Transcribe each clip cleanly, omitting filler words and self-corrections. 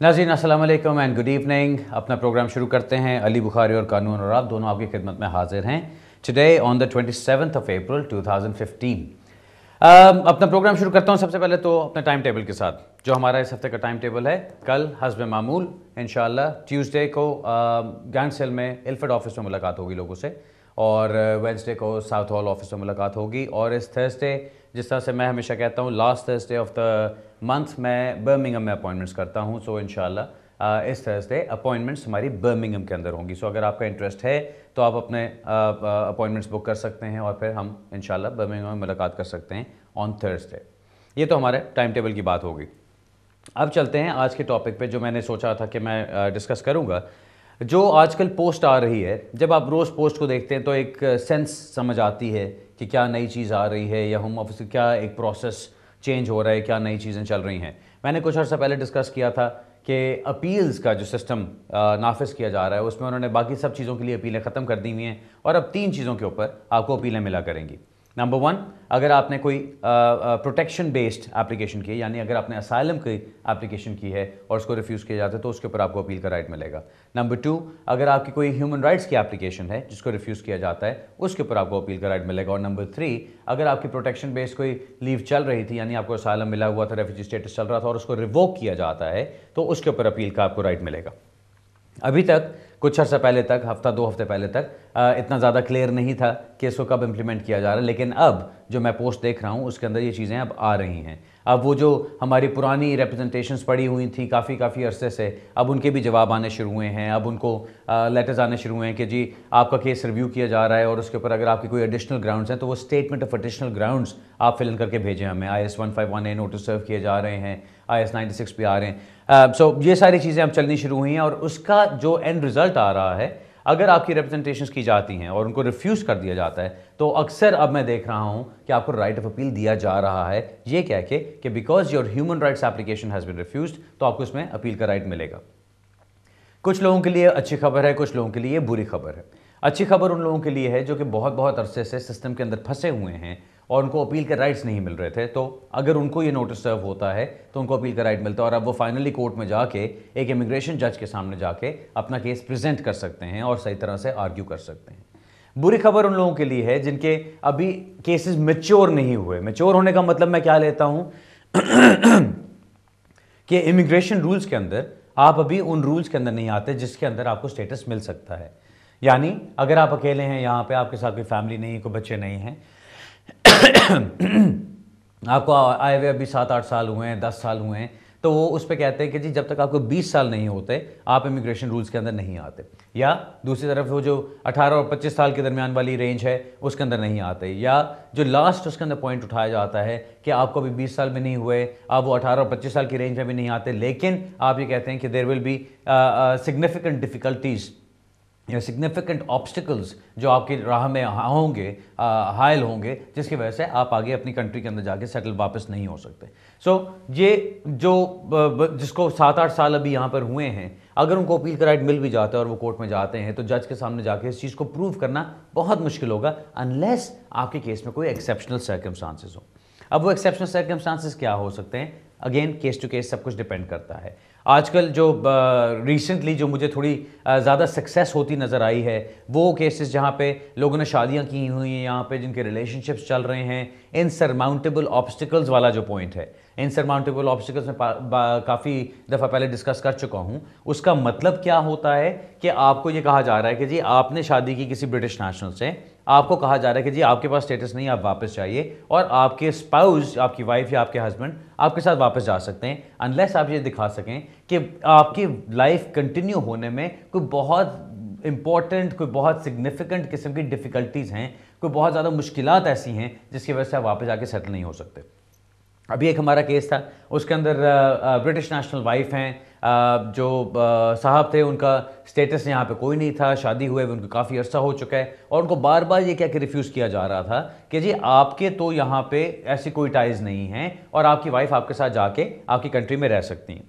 नाज़रीन अस्सलाम वालेकुम एंड गुड इवनिंग। अपना प्रोग्राम शुरू करते हैं। अली बुखारी और कानून और आप दोनों आपकी खिदमत में हाजिर हैं today on the 27th of April 2015। अपना प्रोग्राम शुरू करता हूं सबसे पहले तो अपने टाइम टेबल के साथ। जो हमारा इस हफ्ते का टाइम टेबल है, कल हस्ब मामूल इंशाअल्लाह ट्यूसडे को गैंग सेल में इल्फर्ड ऑफिस में मुलाकात होगी लोगों से, और वेंसडे को साउथ हॉल ऑफिस में मुलाकात होगी, और इस थर्सडे जिस तरह से मैं हमेशा कहता हूँ last Thursday of the month मैं बर्मिंघम में अपॉइंटमेंट्स करता हूँ। सो इंशाल्लाह इस थर्सडे अपॉइंटमेंट्स हमारी बर्मिंघम के अंदर होंगी। सो अगर आपका इंटरेस्ट है तो आप अपने अपॉइंटमेंट्स बुक कर सकते हैं और फिर हम इंशाल्लाह बर्मिंघम में मुलाकात कर सकते हैं ऑन थर्सडे। ये तो हमारे टाइम टेबल की बात होगी। अब चलते हैं आज के टॉपिक पे जो मैंने सोचा था कि मैं डिस्कस करूँगा। जो आजकल पोस्ट आ रही है, जब आप रोज़ पोस्ट को देखते हैं तो एक सेंस समझ आती है कि क्या नई चीज़ आ रही है या होम ऑफिस से क्या एक प्रोसेस चेंज हो रहा है, क्या नई चीज़ें चल रही हैं। मैंने कुछ अर्सा पहले डिस्कस किया था कि अपील्स का जो सिस्टम नाफिज किया जा रहा है उसमें उन्होंने बाकी सब चीज़ों के लिए अपीलें ख़त्म कर दी हुई हैं और अब 3 चीज़ों के ऊपर आपको अपीलें मिला करेंगी। नंबर 1, अगर आपने कोई प्रोटेक्शन बेस्ड एप्लीकेशन की है, यानी अगर आपने असाइलम की एप्लीकेशन की है और उसको रिफ्यूज़ किया जाता है तो उसके ऊपर आपको अपील का राइट मिलेगा। नंबर 2, अगर आपकी कोई ह्यूमन राइट्स की एप्लीकेशन है जिसको रिफ्यूज़ किया जाता है उसके ऊपर आपको अपील का राइट मिलेगा। और नंबर 3, अगर आपकी प्रोटेक्शन बेस्ड कोई लीव चल रही थी, यानी आपको असाइलम मिला हुआ था, रेफ्यूजी स्टेटस चल रहा था और उसको रिवोक किया जाता है तो उसके ऊपर अपील का आपको राइट मिलेगा। अभी तक कुछ अर्सा पहले तक, हफ्ता 2 हफ्ते पहले तक इतना ज़्यादा क्लियर नहीं था कि इसको कब इम्प्लीमेंट किया जा रहा है, लेकिन अब जो मैं पोस्ट देख रहा हूँ उसके अंदर ये चीज़ें अब आ रही हैं। अब वो जो हमारी पुरानी रिप्रेजेंटेशंस पड़ी हुई थी काफ़ी अरसे से, अब उनके भी जवाब आने शुरू हुए हैं। अब उनको लेटर्स आने शुरू हुए हैं कि जी आपका केस रिव्यू किया जा रहा है और उसके ऊपर अगर आपकी कोई एडिशनल ग्राउंड्स हैं तो वो स्टेटमेंट ऑफ एडिशनल ग्राउंड्स आप फिल इन करके भेजें हमें। IS 151A नोटिस सर्व किए जा रहे हैं, IS 96 भी आ रहे हैं। सो ये सारी चीज़ें अब चलनी शुरू हुई हैं और उसका जो एंड रिज़ल्ट आ रहा है, अगर आपकी रिप्रेजेंटेशंस की जाती हैं और उनको रिफ्यूज़ कर दिया जाता है तो अक्सर अब मैं देख रहा हूं कि आपको राइट ऑफ अपील दिया जा रहा है, ये कह के कि because your human rights application has been refused तो आपको इसमें अपील का राइट मिलेगा। कुछ लोगों के लिए अच्छी खबर है, कुछ लोगों के लिए बुरी खबर है। अच्छी खबर उन लोगों के लिए है जो कि बहुत अरसे से सिस्टम के अंदर फंसे हुए हैं और उनको अपील के राइट्स नहीं मिल रहे थे, तो अगर उनको ये नोटिस सर्व होता है तो उनको अपील का राइट मिलता है और अब वो फाइनली कोर्ट में जाके एक इमिग्रेशन जज के सामने जाके अपना केस प्रेजेंट कर सकते हैं और सही तरह से आर्ग्यू कर सकते हैं। बुरी खबर उन लोगों के लिए है जिनके अभी केसेस मैच्योर नहीं हुए। मैच्योर होने का मतलब मैं क्या लेता हूं कि इमिग्रेशन रूल्स के अंदर आप अभी उन रूल्स के अंदर नहीं आते जिसके अंदर आपको स्टेटस मिल सकता है। यानी अगर आप अकेले हैं, यहाँ पे आपके साथ कोई फैमिली नहीं है, कोई बच्चे नहीं हैं, आपको आए हुए अभी 7-8 साल हुए हैं, 10 साल हुए हैं, तो वो उस पर कहते हैं कि जी जब तक आपको 20 साल नहीं होते आप इमिग्रेशन रूल्स के अंदर नहीं आते। या दूसरी तरफ वो जो 18 और 25 साल के दरमियान वाली रेंज है उसके अंदर नहीं आते। या जो लास्ट उसके अंदर पॉइंट उठाया जाता है कि आपको अभी 20 साल में नहीं हुए, आप वो 18 और 25 साल की रेंज में भी नहीं आते, लेकिन आप ये कहते हैं कि there will be significant difficulties या सिग्निफिकेंट ऑब्स्टिकल्स जो आपकी राह में होंगे, हायल होंगे, जिसकी वजह से आप आगे अपनी कंट्री के अंदर जाके सेटल वापस नहीं हो सकते। सो ये जो जिसको 7-8 साल अभी यहाँ पर हुए हैं, अगर उनको अपील का राइट मिल भी जाता है और वो कोर्ट में जाते हैं तो जज के सामने जाके इस चीज़ को प्रूव करना बहुत मुश्किल होगा अनलेस आपके केस में कोई एक्सेप्शनल सर्कमस्टांसेस हो। अब वो एक्सेप्शनल सर्कमस्टांसेस क्या हो सकते हैं, अगेन केस टू केस सब कुछ डिपेंड करता है। आजकल जो रिसेंटली जो मुझे थोड़ी ज़्यादा सक्सेस होती नज़र आई है वो केसेस जहाँ पे लोगों ने शादियाँ की हुई हैं, यहाँ पे जिनके रिलेशनशिप्स चल रहे हैं, इनसरमाउंटेबल ऑब्स्टिकल्स वाला जो पॉइंट है, इनसरमाउंटेबल ऑब्स्टिकल्स में काफ़ी दफ़ा पहले डिस्कस कर चुका हूँ। उसका मतलब क्या होता है कि आपको ये कहा जा रहा है कि जी आपने शादी की किसी ब्रिटिश नेशनल से, आपको कहा जा रहा है कि जी आपके पास स्टेटस नहीं, आप वापस जाइए और आपके स्पाउस, आपकी वाइफ या आपके हस्बैंड आपके साथ वापस जा सकते हैं, अनलेस आप ये दिखा सकें कि आपकी लाइफ कंटिन्यू होने में कोई बहुत इंपॉर्टेंट, कोई बहुत सिग्निफिकेंट किस्म की डिफ़िकल्टीज़ हैं, कोई बहुत ज़्यादा मुश्किलात ऐसी हैं जिसकी वजह से आप वापस जाके सेटल नहीं हो सकते। अभी एक हमारा केस था, उसके अंदर ब्रिटिश नेशनल वाइफ हैं, जो साहब थे उनका स्टेटस यहाँ पे कोई नहीं था, शादी हुए उनको काफ़ी अर्सा हो चुका है और उनको बार बार ये कह के रिफ्यूज़ किया जा रहा था कि जी आपके तो यहाँ पे ऐसी कोई टाइज़ नहीं हैं और आपकी वाइफ आपके साथ जाके आपकी कंट्री में रह सकती हैं।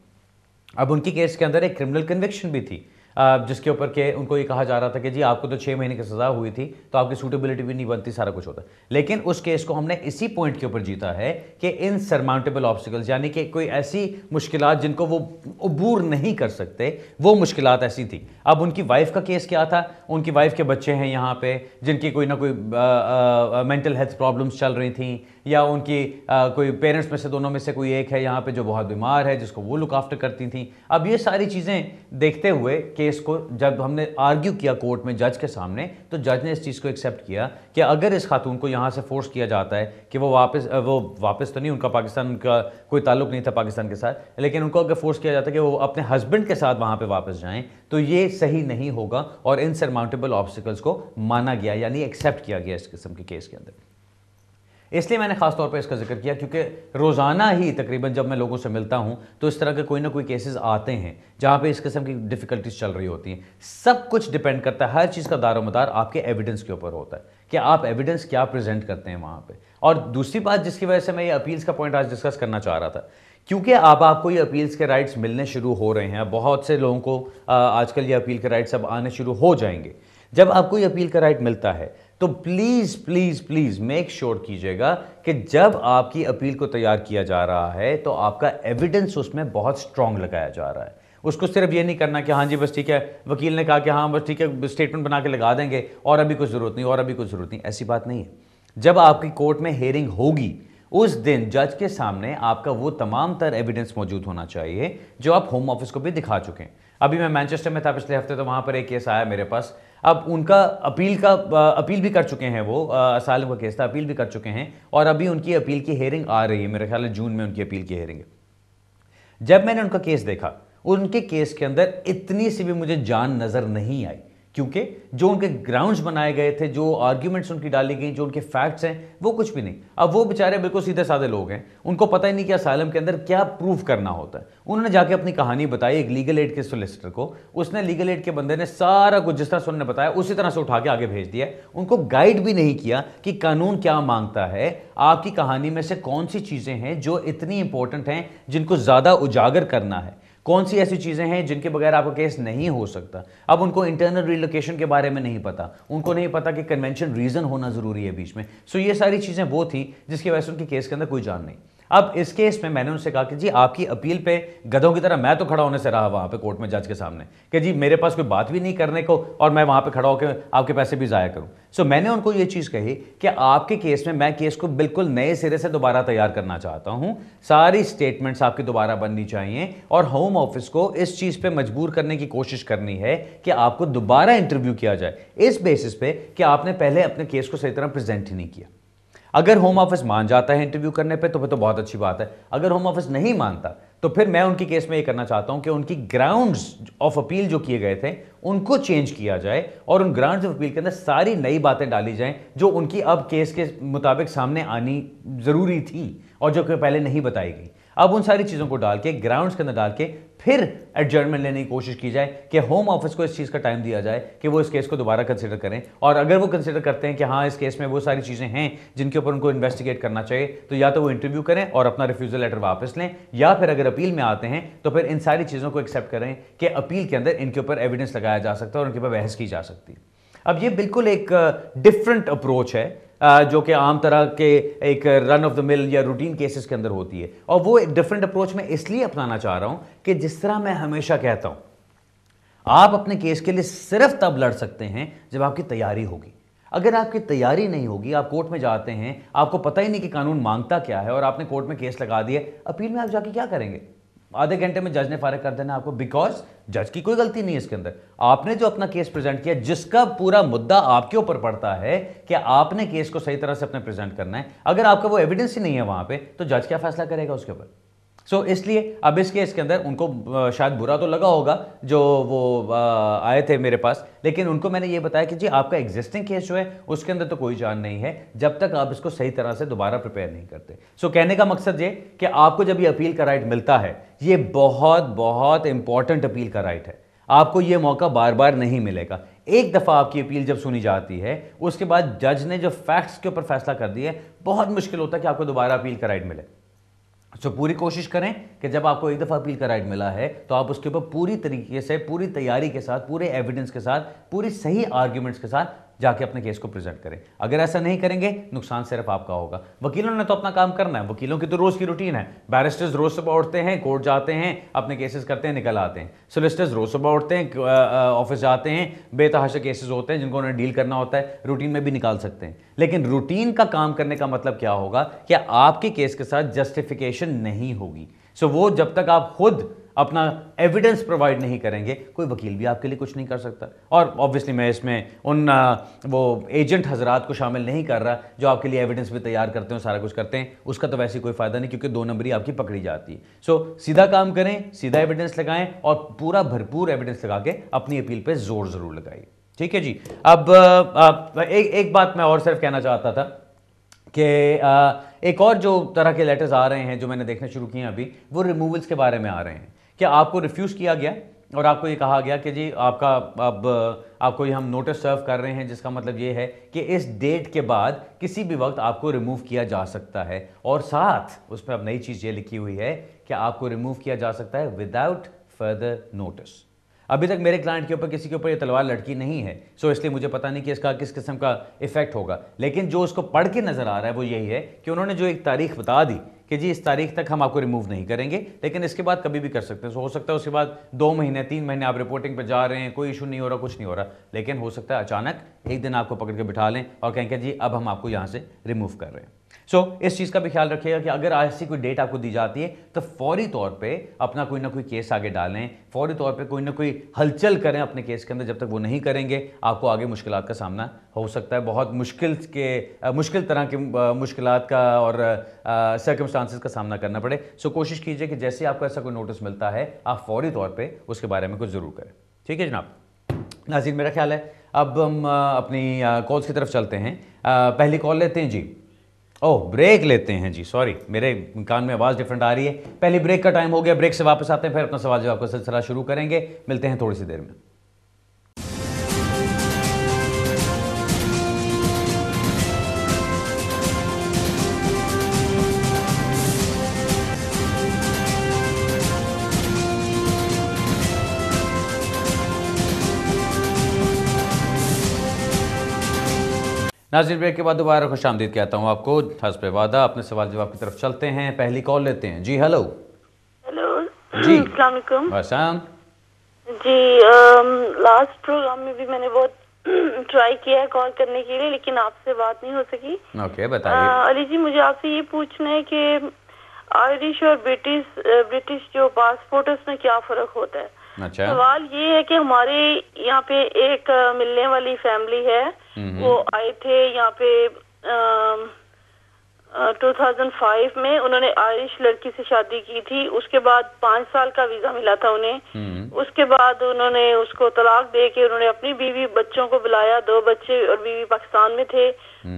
अब उनकी केस के अंदर एक क्रिमिनल कन्विक्शन भी थी। जिसके ऊपर के उनको ये कहा जा रहा था कि जी आपको तो 6 महीने की सज़ा हुई थी, तो आपकी सूटेबिलिटी भी नहीं बनती, सारा कुछ होता। लेकिन उस केस को हमने इसी पॉइंट के ऊपर जीता है कि इनसरमाउंटेबल ऑब्स्टिकल्स, यानी कि कोई ऐसी मुश्किलात जिनको वो अबूर नहीं कर सकते, वो मुश्किलात ऐसी थी। अब उनकी वाइफ का केस क्या था? उनकी वाइफ के बच्चे हैं यहाँ पे जिनकी कोई ना कोई मेंटल हेल्थ प्रॉब्लम्स चल रही थी, या उनकी कोई पेरेंट्स में से दोनों में से कोई एक है यहाँ पे जो बहुत बीमार है, जिसको वो लुक आफ्टर करती थी। अब ये सारी चीज़ें देखते हुए केस को जब हमने आर्ग्यू किया कोर्ट में जज के सामने, तो जज ने इस चीज़ को एक्सेप्ट किया कि अगर इस खातून को यहाँ से फोर्स किया जाता है कि वो वापस तो नहीं, उनका पाकिस्तान, उनका कोई ताल्लुक नहीं था पाकिस्तान के साथ, लेकिन उनको अगर फोर्स किया जाता है कि वो अपने हस्बैंड के साथ वहाँ पर वापस जाएँ, तो ये सही नहीं होगा और इनसरमाउंटेबल ऑब्स्टिकल्स को माना गया, यानी एक्सेप्ट किया गया इस किस्म के केस के अंदर। इसलिए मैंने खास तौर पे इसका जिक्र किया क्योंकि रोज़ाना ही तकरीबन जब मैं लोगों से मिलता हूं तो इस तरह के कोई ना कोई केसेस आते हैं जहां पे इस किस्म की डिफ़िकल्टीज चल रही होती हैं। सब कुछ डिपेंड करता है, हर चीज़ का दारोमदार आपके एविडेंस के ऊपर होता है कि आप एविडेंस क्या प्रेजेंट करते हैं वहाँ पर। और दूसरी बात जिसकी वजह से मैं ये अपील्स का पॉइंट आज डिस्कस करना चाह रहा था, क्योंकि अब आपको ये अपील्स के राइट्स मिलने शुरू हो रहे हैं, बहुत से लोगों को आजकल ये अपील के राइट्स अब आने शुरू हो जाएंगे। जब आपको ये अपील का राइट मिलता है तो please please please make sure कीजिएगा कि जब आपकी अपील को तैयार किया जा रहा है तो आपका एविडेंस उसमें बहुत स्ट्रांग लगाया जा रहा है। उसको सिर्फ ये नहीं करना कि हाँ जी बस ठीक है, वकील ने कहा कि हाँ बस ठीक है, स्टेटमेंट बना के लगा देंगे और अभी कुछ ज़रूरत नहीं, और अभी कुछ ज़रूरत नहीं, ऐसी बात नहीं है। जब आपकी कोर्ट में हियरिंग होगी उस दिन जज के सामने आपका वो तमाम तर एविडेंस मौजूद होना चाहिए जो आप होम ऑफिस को भी दिखा चुके हैं। अभी मैं मैनचेस्टर में था पिछले हफ्ते, तो वहाँ पर एक केस आया मेरे पास। अब उनका अपील भी कर चुके हैं, वो असाइलम का केस था, अपील भी कर चुके हैं और अभी उनकी अपील की हेयरिंग आ रही है, मेरे ख्याल है जून में उनकी अपील की हेयरिंग है। जब मैंने उनका केस देखा, उनके केस के अंदर इतनी सी भी मुझे जान नज़र नहीं आई, क्योंकि जो उनके ग्राउंड्स बनाए गए थे, जो आर्ग्यूमेंट्स उनकी डाली गई, जो उनके फैक्ट्स हैं, वो कुछ भी नहीं। अब वो बेचारे बिल्कुल सीधे साधे लोग हैं, उनको पता ही नहीं कि असाइलम के अंदर क्या प्रूव करना होता है। उन्होंने जाके अपनी कहानी बताई एक लीगल एड के सोलिसिटर को, उसने लीगल एड के बंदे ने सारा कुछ जिस तरह से उन्होंने बताया उसी तरह से उठा के आगे भेज दिया। उनको गाइड भी नहीं किया कि कानून क्या मांगता है, आपकी कहानी में से कौन सी चीज़ें हैं जो इतनी इंपॉर्टेंट हैं जिनको ज़्यादा उजागर करना है, कौन सी ऐसी चीज़ें हैं जिनके बगैर आपका केस नहीं हो सकता। अब उनको इंटरनल रिलोकेशन के बारे में नहीं पता, उनको नहीं पता कि कन्वेंशन रीज़न होना ज़रूरी है बीच में। सो ये सारी चीज़ें वो थी जिसकी वजह से उनके केस के अंदर कोई जान नहीं। अब इस केस में मैंने उनसे कहा कि जी आपकी अपील पे गधों की तरह मैं तो खड़ा होने से रहा वहाँ पे कोर्ट में जज के सामने कि जी मेरे पास कोई बात भी नहीं करने को और मैं वहाँ पे खड़ा होकर आपके पैसे भी ज़ाया करूँ। सो मैंने उनको ये चीज़ कही कि आपके केस में मैं केस को बिल्कुल नए सिरे से दोबारा तैयार करना चाहता हूँ, सारी स्टेटमेंट्स आपकी दोबारा बननी चाहिए और होम ऑफिस को इस चीज़ पर मजबूर करने की कोशिश करनी है कि आपको दोबारा इंटरव्यू किया जाए इस बेसिस पे कि आपने पहले अपने केस को सही तरह प्रेजेंट ही नहीं किया। अगर होम ऑफिस मान जाता है इंटरव्यू करने पे तो फिर तो बहुत अच्छी बात है। अगर होम ऑफिस नहीं मानता तो फिर मैं उनकी केस में ये करना चाहता हूं कि उनकी ग्राउंड्स ऑफ अपील जो किए गए थे उनको चेंज किया जाए और उन ग्राउंड्स ऑफ अपील के अंदर सारी नई बातें डाली जाएं जो उनकी अब केस के मुताबिक सामने आनी जरूरी थी और जो कि पहले नहीं बताई गई। अब उन सारी चीज़ों को डाल के ग्राउंड्स के अंदर डाल के फिर एडजर्नमेंट लेने की कोशिश की जाए कि होम ऑफिस को इस चीज़ का टाइम दिया जाए कि वो इस केस को दोबारा कंसिडर करें। और अगर वो कंसिडर करते हैं कि हाँ इस केस में वो सारी चीज़ें हैं जिनके ऊपर उनको इन्वेस्टिगेट करना चाहिए, तो या तो वो इंटरव्यू करें और अपना रिफ्यूज़ल लेटर वापस लें, या फिर अगर अपील में आते हैं तो फिर इन सारी चीज़ों को एक्सेप्ट करें कि अपील के अंदर इनके ऊपर एविडेंस लगाया जा सकता है और उनके ऊपर बहस की जा सकती है। अब ये बिल्कुल एक डिफरेंट अप्रोच है जो कि आम तरह के एक रन ऑफ द मिल या रूटीन केसेस के अंदर होती है, और वो एक डिफरेंट अप्रोच मैं इसलिए अपनाना चाह रहा हूं कि जिस तरह मैं हमेशा कहता हूं, आप अपने केस के लिए सिर्फ तब लड़ सकते हैं जब आपकी तैयारी होगी। अगर आपकी तैयारी नहीं होगी, आप कोर्ट में जाते हैं, आपको पता ही नहीं कि कानून मांगता क्या है और आपने कोर्ट में केस लगा दिया, अपील में आप जाके क्या करेंगे? आधे घंटे में जज ने फारिग कर देना आपको, बिकॉज जज की कोई गलती नहीं है इसके अंदर। आपने जो अपना केस प्रेजेंट किया, जिसका पूरा मुद्दा आपके ऊपर पड़ता है कि आपने केस को सही तरह से अपने प्रेजेंट करना है, अगर आपका वो एविडेंस ही नहीं है वहां पे, तो जज क्या फैसला करेगा उसके ऊपर? सो इसलिए अब इस केस के अंदर उनको शायद बुरा तो लगा होगा जो वो आए थे मेरे पास, लेकिन उनको मैंने ये बताया कि जी आपका एग्जिस्टिंग केस जो है उसके अंदर तो कोई जान नहीं है जब तक आप इसको सही तरह से दोबारा प्रिपेयर नहीं करते। सो कहने का मकसद ये कि आपको जब ये अपील का राइट मिलता है, ये बहुत बहुत इंपॉर्टेंट अपील का राइट है, आपको ये मौका बार बार नहीं मिलेगा। एक दफ़ा आपकी अपील जब सुनी जाती है, उसके बाद जज ने जो फैक्ट्स के ऊपर फैसला कर दिया है, बहुत मुश्किल होता है कि आपको दोबारा अपील का राइट मिले। तो पूरी कोशिश करें कि जब आपको एक दफ़ा अपील का राइट मिला है तो आप उसके ऊपर पूरी तरीके से, पूरी तैयारी के साथ, पूरे एविडेंस के साथ, पूरी सही आर्ग्यूमेंट्स के साथ जाके अपने केस को प्रेजेंट करें। अगर ऐसा नहीं करेंगे, नुकसान सिर्फ आपका होगा। वकीलों ने तो अपना काम करना है, वकीलों की तो रोज़ की रूटीन है। बैरिस्टर्स रोज़ सुबह उठते हैं, कोर्ट जाते हैं, अपने केसेस करते हैं, निकल आते हैं। सोलिसिटर्स रोज़ सुबह उठते हैं, ऑफिस जाते हैं, बेतहाशा केसेस होते हैं जिनको उन्हें डील करना होता है, रूटीन में भी निकाल सकते हैं। लेकिन रूटीन का काम करने का मतलब क्या होगा कि आपके केस के साथ जस्टिफिकेशन नहीं होगी। सो वो जब तक आप खुद अपना एविडेंस प्रोवाइड नहीं करेंगे, कोई वकील भी आपके लिए कुछ नहीं कर सकता। और ऑब्वियसली मैं इसमें उन वो एजेंट हजरात को शामिल नहीं कर रहा जो आपके लिए एविडेंस भी तैयार करते हैं, सारा कुछ करते हैं, उसका तो वैसे कोई फायदा नहीं, क्योंकि 2 नंबरी आपकी पकड़ी जाती है। सो सीधा काम करें, सीधा एविडेंस लगाएं और पूरा भरपूर एविडेंस लगा के अपनी अपील पे जोर जरूर लगाइए। ठीक है जी। अब एक बात मैं और सिर्फ कहना चाहता था कि एक और जो तरह के लेटर्स आ रहे हैं जो मैंने देखने शुरू किए हैं अभी, वो रिमूवल्स के बारे में आ रहे हैं कि आपको रिफ्यूज़ किया गया और आपको ये कहा गया कि जी आपका अब आपको ये हम नोटिस सर्व कर रहे हैं, जिसका मतलब ये है कि इस डेट के बाद किसी भी वक्त आपको रिमूव किया जा सकता है। और साथ उसमें अब नई चीज़ ये लिखी हुई है कि आपको रिमूव किया जा सकता है विदाउट फर्दर नोटिस। अभी तक मेरे क्लाइंट के ऊपर किसी के ऊपर ये तलवार लटकी नहीं है, सो इसलिए मुझे पता नहीं कि इसका किस किस्म का इफेक्ट होगा। लेकिन जो उसको पढ़ के नजर आ रहा है वो यही है कि उन्होंने जो एक तारीख बता दी कि जी इस तारीख तक हम आपको रिमूव नहीं करेंगे, लेकिन इसके बाद कभी भी कर सकते हैं। हो सकता है उसके बाद 2 महीने 3 महीने आप रिपोर्टिंग पे जा रहे हैं, कोई इशू नहीं हो रहा, कुछ नहीं हो रहा, लेकिन हो सकता है अचानक एक दिन आपको पकड़ के बिठा लें और कहें कि जी अब हम आपको यहाँ से रिमूव कर रहे हैं। सो इस चीज़ का भी ख्याल रखिएगा कि अगर ऐसी कोई डेट आपको दी जाती है तो फौरी तौर पे अपना कोई ना कोई केस आगे डालें, फौरी तौर पे कोई ना कोई हलचल करें अपने केस के अंदर। जब तक वो नहीं करेंगे आपको आगे मुश्किलात का सामना हो सकता है, बहुत मुश्किल तरह के मुश्किलात का और सर्कमस्टांसेस का सामना करना पड़े। सो कोशिश कीजिए कि जैसे आपको ऐसा कोई नोटिस मिलता है आप फौरी तौर पर उसके बारे में कुछ ज़रूर करें। ठीक है जनाब। नाज़रीन, मेरा ख्याल है अब हम अपनी कॉल्स की तरफ चलते हैं। पहली कॉल लेते हैं जी। ओह, ब्रेक लेते हैं जी, सॉरी मेरे कान में आवाज़ डिफरेंट आ रही है। पहले ब्रेक का टाइम हो गया, ब्रेक से वापस आते हैं, फिर अपना सवाल जवाब का सिलसिला शुरू करेंगे। मिलते हैं थोड़ी सी देर में। नाज़रीन, ब्रेक के बाद दोबारा खुश आमदीद कहता हूँ आपको। हस्ब वादा अपने सवाल जवाब की तरफ चलते हैं। पहली कॉल लेते हैं जी। हेलो जी, अस्सलाम वालेकुम जी। लास्ट प्रोग्राम में भी मैंने बहुत ट्राई किया है कॉल करने के लिए, लेकिन आपसे बात नहीं हो सकी। ओके, बताइए। अली जी, मुझे आपसे ये पूछना है कि आयरिश और ब्रिटिश जो पासपोर्ट है उसमें क्या फ़र्क होता है। अच्छा। सवाल ये है कि हमारे यहाँ पे एक मिलने वाली फैमिली है, वो आए थे यहाँ पे 2005 में। उन्होंने आयरिश लड़की से शादी की थी, उसके बाद 5 साल का वीजा मिला था उन्हें। उसके बाद उन्होंने उसको तलाक दे के उन्होंने अपनी बीवी बच्चों को बुलाया, 2 बच्चे और बीवी पाकिस्तान में थे।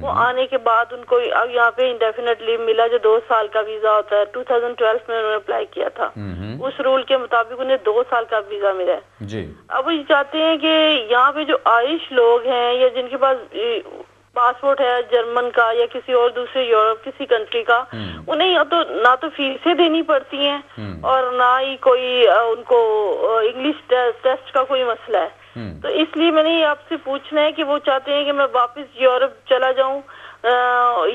वो आने के बाद उनको अब यहाँ पे इंडेफिनेट लीव मिला, जो 2 साल का वीजा होता है। 2012 में उन्होंने अप्लाई किया था, उस रूल के मुताबिक उन्हें 2 साल का वीजा मिला है जी। अब वो ये चाहते हैं कि यहाँ पे जो आयरिश लोग हैं या जिनके पास पासपोर्ट है जर्मन का या किसी और दूसरे यूरोप किसी कंट्री का, उन्हें ना तो फीसें देनी पड़ती हैं और ना ही कोई उनको इंग्लिश टेस्ट का कोई मसला है। तो इसलिए मैंने आपसे पूछना है कि वो चाहते हैं कि मैं वापस यूरोप चला जाऊं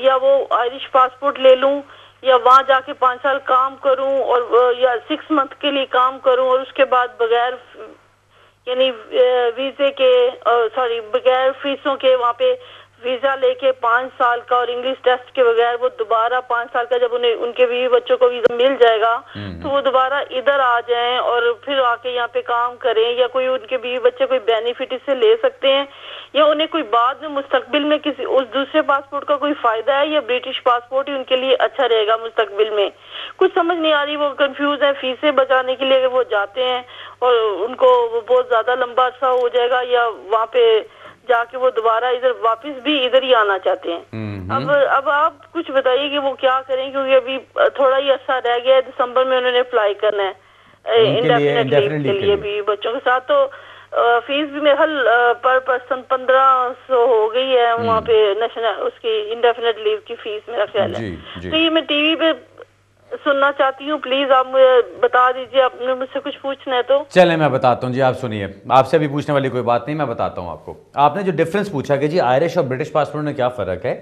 या वो आयरिश पासपोर्ट ले लूं या वहां जाके 5 साल काम करूं और या 6 मंथ के लिए काम करूं और उसके बाद बगैर यानी वीजे के बगैर फीसों के वहाँ पे वीजा लेके 5 साल का और इंग्लिश टेस्ट के बगैर वो दोबारा 5 साल का जब उन्हें उनके बीवी बच्चों को वीजा मिल जाएगा तो वो दोबारा इधर आ जाएं और फिर आके यहाँ पे काम करें, या कोई उनके बीवी बच्चे कोई बेनिफिट इससे ले सकते हैं, या उन्हें कोई बाद में मुस्तकबिल में किसी उस दूसरे पासपोर्ट का कोई फायदा है, या ब्रिटिश पासपोर्ट ही उनके लिए अच्छा रहेगा मुस्तकबिल में। कुछ समझ नहीं आ रही, वो कंफ्यूज है। फीसें बचाने के लिए अगर वो जाते हैं और उनको वो बहुत ज्यादा लंबा अर्सा हो जाएगा, या वहाँ पे जाके वो दोबारा इधर वापस भी इधर ही आना चाहते हैं। अब आप कुछ बताइए कि वो क्या करें, क्योंकि अभी थोड़ा ही अर्सा रह गया है। दिसंबर में उन्होंने अप्लाई करना है इंडेफिनेट लीव के लिए भी बच्चों के साथ। तो फीस भी मेरे हल पर पर्सन 1500 हो गई है वहाँ पे नेशनल उसकी इंडेफिनेट लीव की फीस, मेरा ख्याल है। तो ये मैं टीवी पे सुनना चाहती हूँ, प्लीज आप मुझे बता दीजिए, आपने मुझसे कुछ पूछना है तो। चलें मैं बताता हूँ जी, आप सुनिए, आपसे भी पूछने वाली कोई बात नहीं, मैं बताता हूँ आपको। आपने जो डिफरेंस पूछा कि जी आयरिश और ब्रिटिश पासपोर्ट में क्या फ़र्क है,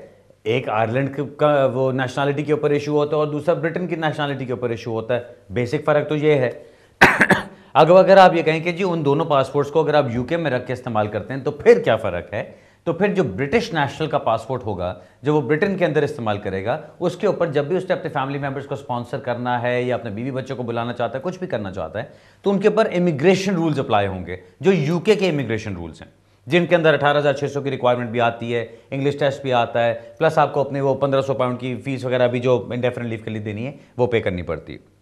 एक आयरलैंड का वो नेशनैलिटी के ऊपर इशू होता है और दूसरा ब्रिटेन की नेशनैलिटी के ऊपर इशू होता है। बेसिक फ़र्क तो ये है। अगर आप ये कहें कि जी उन दोनों पासपोर्ट्स को अगर आप यूके में रख के इस्तेमाल करते हैं तो फिर क्या फ़र्क है, तो फिर जो ब्रिटिश नेशनल का पासपोर्ट होगा जो वो ब्रिटेन के अंदर इस्तेमाल करेगा, उसके ऊपर जब भी उसने अपने फैमिली मेंबर्स को स्पॉन्सर करना है या अपने बीवी बच्चों को बुलाना चाहता है, कुछ भी करना चाहता है, तो उनके ऊपर इमिग्रेशन रूल्स अप्लाई होंगे जो यूके के इमिग्रेशन रूल्स हैं, जिनके अंदर 18,600 की रिक्वायरमेंट भी आती है, इंग्लिश टेस्ट भी आता है, प्लस आपको अपने वो 1500 पाउंड की फीस वगैरह भी जो इंडेफिनिट लीव के लिए देनी है वो पे करनी पड़ती है।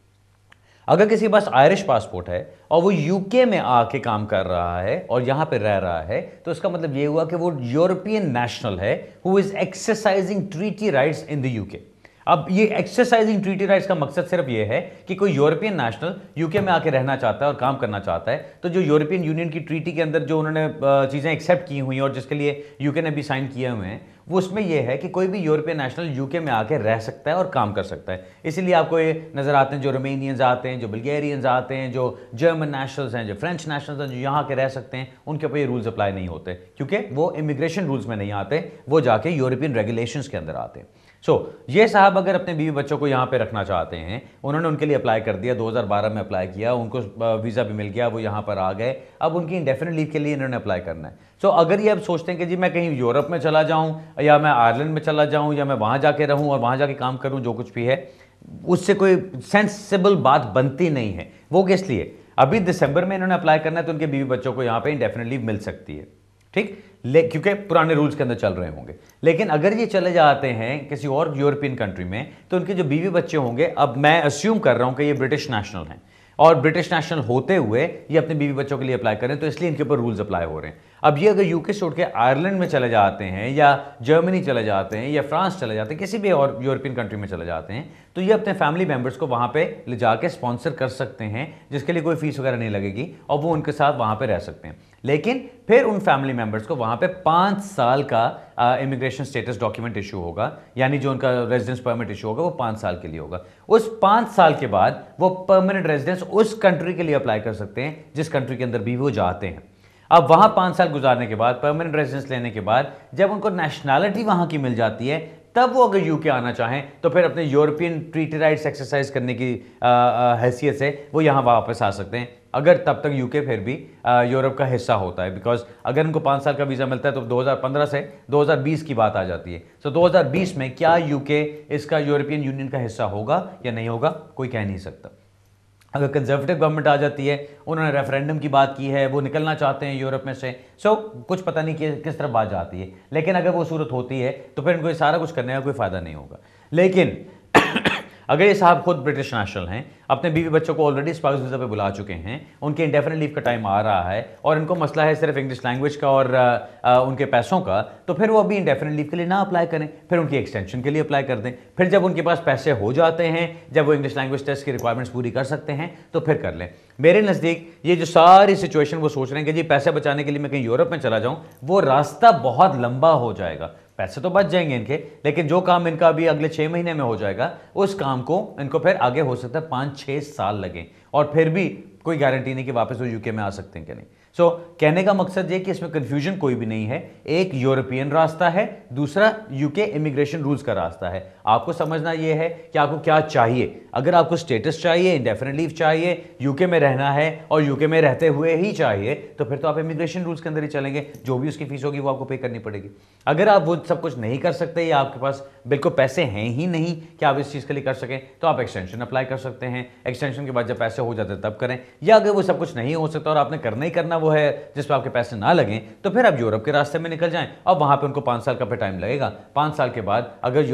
अगर किसी के पास आयरिश पासपोर्ट है और वो यूके में आके काम कर रहा है और यहां पे रह रहा है, तो इसका मतलब ये हुआ कि वो यूरोपियन नेशनल है who is exercising treaty rights in the UK. अब ये एक्सरसाइजिंग ट्रीटी राइट्स का मकसद सिर्फ ये है कि कोई यूरोपियन नेशनल यूके में आके रहना चाहता है और काम करना चाहता है, तो जो यूरोपियन यूनियन की ट्रीटी के अंदर जो उन्होंने चीज़ें एक्सेप्ट की हुई और जिसके लिए यूके ने भी साइन किए हुए हैं, वो उसमें यह है कि कोई भी यूरोपियन नेशनल यूके में आके रह सकता है और काम कर सकता है। इसीलिए आपको ये नज़र आते हैं जो रोमेनियंस आते हैं, जो बल्गेरियंस आते हैं, जो जर्मन नेशनल्स हैं, जो फ्रेंच नेशनल्स हैं, जो यहाँ के रह सकते हैं, उनके ऊपर ये रूल्स अप्लाई नहीं होते क्योंकि वो इमिग्रेशन रूल्स में नहीं आते, वो जाके यूरोपियन रेगुलेशंस के अंदर आते हैं। ये साहब अगर अपने बीवी बच्चों को यहाँ पे रखना चाहते हैं, उन्होंने उनके लिए अप्लाई कर दिया, 2012 में अप्लाई किया, उनको वीज़ा भी मिल गया, वो यहाँ पर आ गए, अब उनकी इंडेफिनिट लीव के लिए इन्होंने अप्लाई करना है। अगर ये अब सोचते हैं कि जी मैं कहीं यूरोप में चला जाऊँ या मैं आयरलैंड में चला जाऊँ या मैं वहाँ जाके रहूँ और वहाँ जाके काम करूँ, जो कुछ भी है उससे कोई सेंसिबल बात बनती नहीं है। वो किस लिए, अभी दिसंबर में इन्होंने अप्लाई करना है तो उनके बीवी बच्चों को यहाँ पे इंडेफिनिट लीव मिल सकती है, ठीक, क्योंकि पुराने रूल्स के अंदर चल रहे होंगे। लेकिन अगर ये चले जाते हैं किसी और यूरोपियन कंट्री में, तो उनके जो बीवी बच्चे होंगे, अब मैं अस्यूम कर रहा हूं कि ये ब्रिटिश नेशनल हैं और ब्रिटिश नेशनल होते हुए ये अपने बीवी बच्चों के लिए अप्लाई करें, तो इसलिए इनके ऊपर रूल्स अप्लाई हो रहे हैं। अब ये अगर यूके छोड़ के आयरलैंड में चले जाते हैं या जर्मनी चले जाते हैं या फ्रांस चले जाते हैं, किसी भी और यूरोपियन कंट्री में चले जाते हैं, तो ये अपने फैमिली मेंबर्स को वहाँ पे ले जाके स्पॉन्सर कर सकते हैं, जिसके लिए कोई फीस वगैरह नहीं लगेगी और वो उनके साथ वहाँ पे रह सकते हैं। लेकिन फिर उन फैमिली मेंबर्स को वहाँ पे 5 साल का इमिग्रेशन स्टेटस डॉक्यूमेंट इशू होगा, यानी जो उनका रेजिडेंस परमिट इशू होगा वो 5 साल के लिए होगा। उस 5 साल के बाद वो परमानेंट रेजिडेंस उस कंट्री के लिए अप्लाई कर सकते हैं जिस कंट्री के अंदर भी वो जाते हैं। अब वहां 5 साल गुजारने के बाद, परमानेंट रेजिडेंस लेने के बाद, जब उनको नेशनैलिटी वहां की मिल जाती है, तब वो अगर यूके आना चाहें तो फिर अपने यूरोपियन ट्रीटी राइट्स एक्सरसाइज करने की हैसियत से वो यहाँ वापस आ सकते हैं, अगर तब तक यूके फिर भी यूरोप का हिस्सा होता है। बिकॉज अगर उनको 5 साल का वीज़ा मिलता है तो 2015 से 2020 की बात आ जाती है। 2020 में क्या यूके इसका यूरोपियन यूनियन का हिस्सा होगा या नहीं होगा, कोई कह नहीं सकता। अगर कंजर्वेटिव गवर्नमेंट आ जाती है, उन्होंने रेफरेंडम की बात की है, वो निकलना चाहते हैं यूरोप में से, कुछ पता नहीं कि किस तरफ बात जाती है, लेकिन अगर वो सूरत होती है तो फिर इनको ये सारा कुछ करने का कोई फ़ायदा नहीं होगा। लेकिन अगर ये साहब खुद ब्रिटिश नेशनल हैं, अपने बीवी बच्चों को ऑलरेडी स्पाउस वीज़ा पे बुला चुके हैं, उनके इंडेफिनिट लीव का टाइम आ रहा है और इनको मसला है सिर्फ इंग्लिश लैंग्वेज का और उनके पैसों का, तो फिर वो अभी इंडेफिनिट लीव के लिए ना अप्लाई करें, फिर उनकी एक्सटेंशन के लिए अप्लाई कर दें। फिर जब उनके पास पैसे हो जाते हैं, जब वो इंग्लिश लैंग्वेज टेस्ट की रिक्वायरमेंट्स पूरी कर सकते हैं, तो फिर कर लें। मेरे नज़दीक ये जो सारी सिचुएशन वो सोच रहे हैं कि जी पैसे बचाने के लिए मैं कहीं यूरोप में चला जाऊँ, वो रास्ता बहुत लंबा हो जाएगा। पैसे तो बच जाएंगे इनके, लेकिन जो काम इनका अभी अगले 6 महीने में हो जाएगा, उस काम को इनको फिर आगे हो सकता है 5-6 साल लगे और फिर भी कोई गारंटी नहीं कि वापस वो यूके में आ सकते हैं कि नहीं। कहने का मकसद ये कि इसमें कंफ्यूजन कोई भी नहीं है, एक यूरोपियन रास्ता है, दूसरा यूके इमिग्रेशन रूल्स का रास्ता है। आपको समझना ये है कि आपको क्या चाहिए। अगर आपको स्टेटस चाहिए, इंडेफिनिट लीव चाहिए, यूके में रहना है और यूके में रहते हुए ही चाहिए, तो फिर तो आप इमिग्रेशन रूल्स के अंदर ही चलेंगे, जो भी उसकी फीस होगी वो आपको पे करनी पड़ेगी। अगर आप वो सब कुछ नहीं कर सकते या आपके पास बिल्कुल पैसे हैं ही नहीं कि आप इस चीज़ के लिए कर सकें, तो आप एक्सटेंशन अप्लाई कर सकते हैं। एक्सटेंशन के बाद जब पैसे हो जाते हैं तब करें, या अगर वो सब कुछ नहीं हो सकता और आपने करना ही करना वो है जिस पर आपके पैसे ना लगें, तो फिर आप यूरोप के रास्ते में निकल जाएं और वहाँ पे उनको 5 साल का फिर टाइम लगेगा। 5 साल के बाद अगर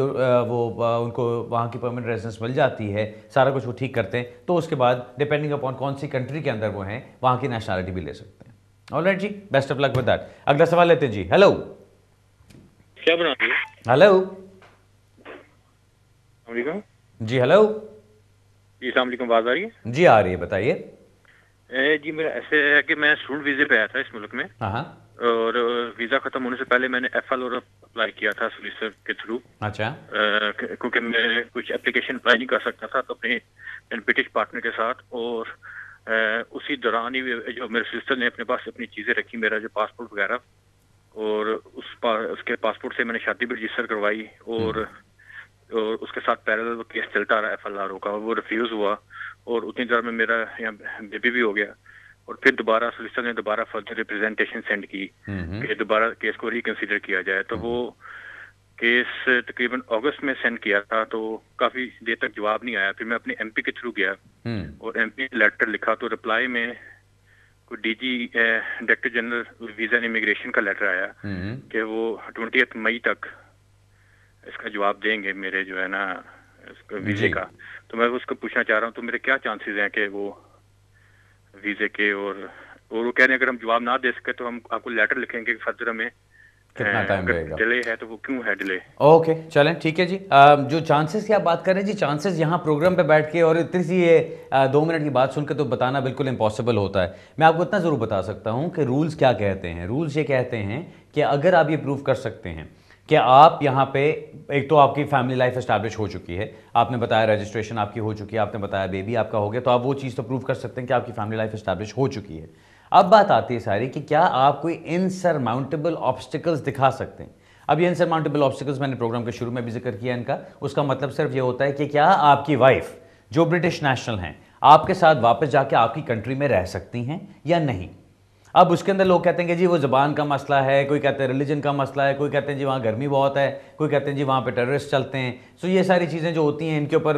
उनको वहाँ की परमानेंट रेजिडेंस मिल जाती है, सारा कुछ वो ठीक करते हैं, तो उसके बाद डिपेंडिंग अपॉन कौन सी कंट्री के अंदर वो हैं, वहाँ की नेशनलिटी भी ले सकते हैं। ऑलराइट जी, best of luck with that. अगला सवाल लेते हैं जी। हेलो, क्या बना रही है? हेलो जी। हेलो जी, अस्सलाम वालेकुम। आवाज आ रही है? जी आ रही है, बताइए। जी मेरा ऐसे है कि मैं स्टूडेंट वीजे पे आया था इस मुल्क में। हाँ। और वीज़ा ख़त्म होने से पहले मैंने एफएल और अप्लाई किया था सोलिसिटर के थ्रू। अच्छा। क्योंकि मैं कुछ एप्लीकेशन अप्लाई नहीं कर सकता था तो अपने ब्रिटिश पार्टनर के साथ, और उसी दौरान ही जो मेरे सिस्टर ने अपने पास अपनी चीज़ें रखी, मेरा जो पासपोर्ट वगैरह, और उसके पासपोर्ट से मैंने शादी भी रजिस्टर करवाई, और उसके साथ पैरेलल वो केस चलता रहा FLRO का, वो रिफ्यूज़ हुआ, और उतनी देर में मेरा यहाँ बेबी भी हो गया। और फिर दोबारा सोलिसिटर ने दोबारा फर्दर रिप्रेजेंटेशन सेंड की कि दोबारा केस को रिकंसीडर किया जाए। तो वो केस तकरीबन अगस्त में सेंड किया था, तो काफ़ी देर तक जवाब नहीं आया। फिर मैं अपने MP के थ्रू गया और MP लेटर लिखा, तो रिप्लाई में कोई DG director general visa and immigration का लेटर आया कि वो 20 मई तक इसका जवाब देंगे मेरे जो है ना वीज़े का। तो मैं उसको पूछना चाह रहा हूँ, तो मेरे क्या चांसेस हैं कि वो वीज़े के, और वो कह रहे हैं अगर हम जवाब ना दे सके तो हम आपको लेटर लिखेंगे कि फर्दर हमें कितना टाइम लगेगा, डिले है तो वो क्यों है डिले। ओके, चलें, ठीक है जी। जो चांसेस की आप बात कर रहे हैं जी, चांसेस यहाँ प्रोग्राम पे बैठ के और इतनी सी ये 2 मिनट की बात सुनकर तो बताना बिल्कुल इम्पॉसिबल होता है। मैं आपको इतना ज़रूर बता सकता हूँ कि रूल्स क्या कहते हैं। रूल्स ये कहते हैं कि अगर आप ये प्रूव कर सकते हैं कि आप यहाँ पे, एक तो आपकी फैमिली लाइफ एस्टैब्लिश हो चुकी है, आपने बताया रजिस्ट्रेशन आपकी हो चुकी है, आपने बताया बेबी आपका हो गया, तो आप वो चीज़ तो प्रूव कर सकते हैं कि आपकी फैमिली लाइफ एस्टैब्लिश हो चुकी है। अब बात आती है सारी कि क्या आप कोई इनसरमाउंटेबल ऑब्स्टिकल्स दिखा सकते हैं। अब ये इनसरमाउंटेबल ऑब्स्टिकल्स मैंने प्रोग्राम के शुरू में भी जिक्र किया इनका। उसका मतलब सिर्फ ये होता है कि क्या आपकी वाइफ जो ब्रिटिश नेशनल हैं आपके साथ वापस जाके आपकी कंट्री में रह सकती हैं या नहीं। अब उसके अंदर लोग कहते हैं कि जी वो ज़बान का मसला है, कोई कहते हैं रिलीजन का मसला है, कोई कहते हैं जी वहाँ गर्मी बहुत है, कोई कहते हैं जी वहाँ पे टेररिस्ट चलते हैं। सो ये सारी चीज़ें जो होती हैं इनके ऊपर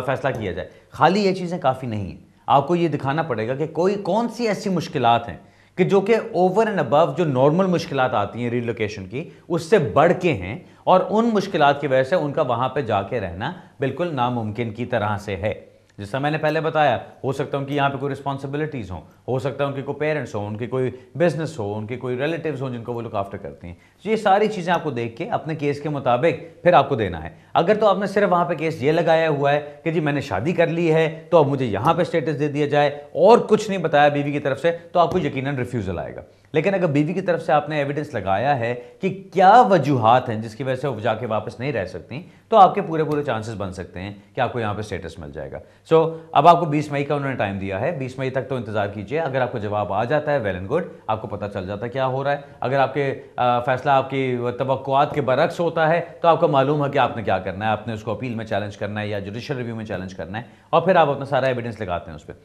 फैसला किया जाए। खाली ये चीज़ें काफ़ी नहीं हैं, आपको ये दिखाना पड़ेगा कि कौन सी ऐसी मुश्किलात हैं कि जो कि ओवर एंड अबव जो नॉर्मल मुश्किलात आती हैं रिलोकेशन की, उससे बढ़ के हैं, और उन मुश्किलात की वजह से उनका वहाँ पे जाके रहना बिल्कुल नामुमकिन की तरह से है। जैसा मैंने पहले बताया, हो सकता है उनकी यहाँ पे कोई रिस्पॉन्सिबिलिटीज़ हों, हो सकता है उनके कोई पेरेंट्स हों, उनके कोई बिजनेस हो, उनके कोई रिलेटिव्स हों जिनको वो लुक आफ्टर करते हैं। तो ये सारी चीज़ें आपको देख के अपने केस के मुताबिक फिर आपको देना है। अगर तो आपने सिर्फ वहाँ पे केस ये लगाया हुआ है कि जी मैंने शादी कर ली है तो अब मुझे यहाँ पे स्टेटस दे दिया जाए, और कुछ नहीं बताया बीवी की तरफ से, तो आपको यकीनन रिफ्यूज़ल आएगा। लेकिन अगर बीवी की तरफ से आपने एविडेंस लगाया है कि क्या वजूहात हैं जिसकी वजह से वो जाके वापस नहीं रह सकती, तो आपके पूरे चांसेस बन सकते हैं कि आपको यहाँ पे स्टेटस मिल जाएगा। सो अब आपको 20 मई का उन्होंने टाइम दिया है, 20 मई तक तो इंतजार कीजिए। अगर आपको जवाब आ जाता है वेल एंड गुड, आपको पता चल जाता है क्या हो रहा है। अगर आपके फैसला आपकी तवक्कुआत के बरक्स होता है तो आपको मालूम है कि आपने क्या करना है। आपने उसको अपील में चैलेंज करना है या जुडिशियल रिव्यू में चैलेंज करना है, और फिर आप अपना सारा एविडेंस लगाते हैं उस पर।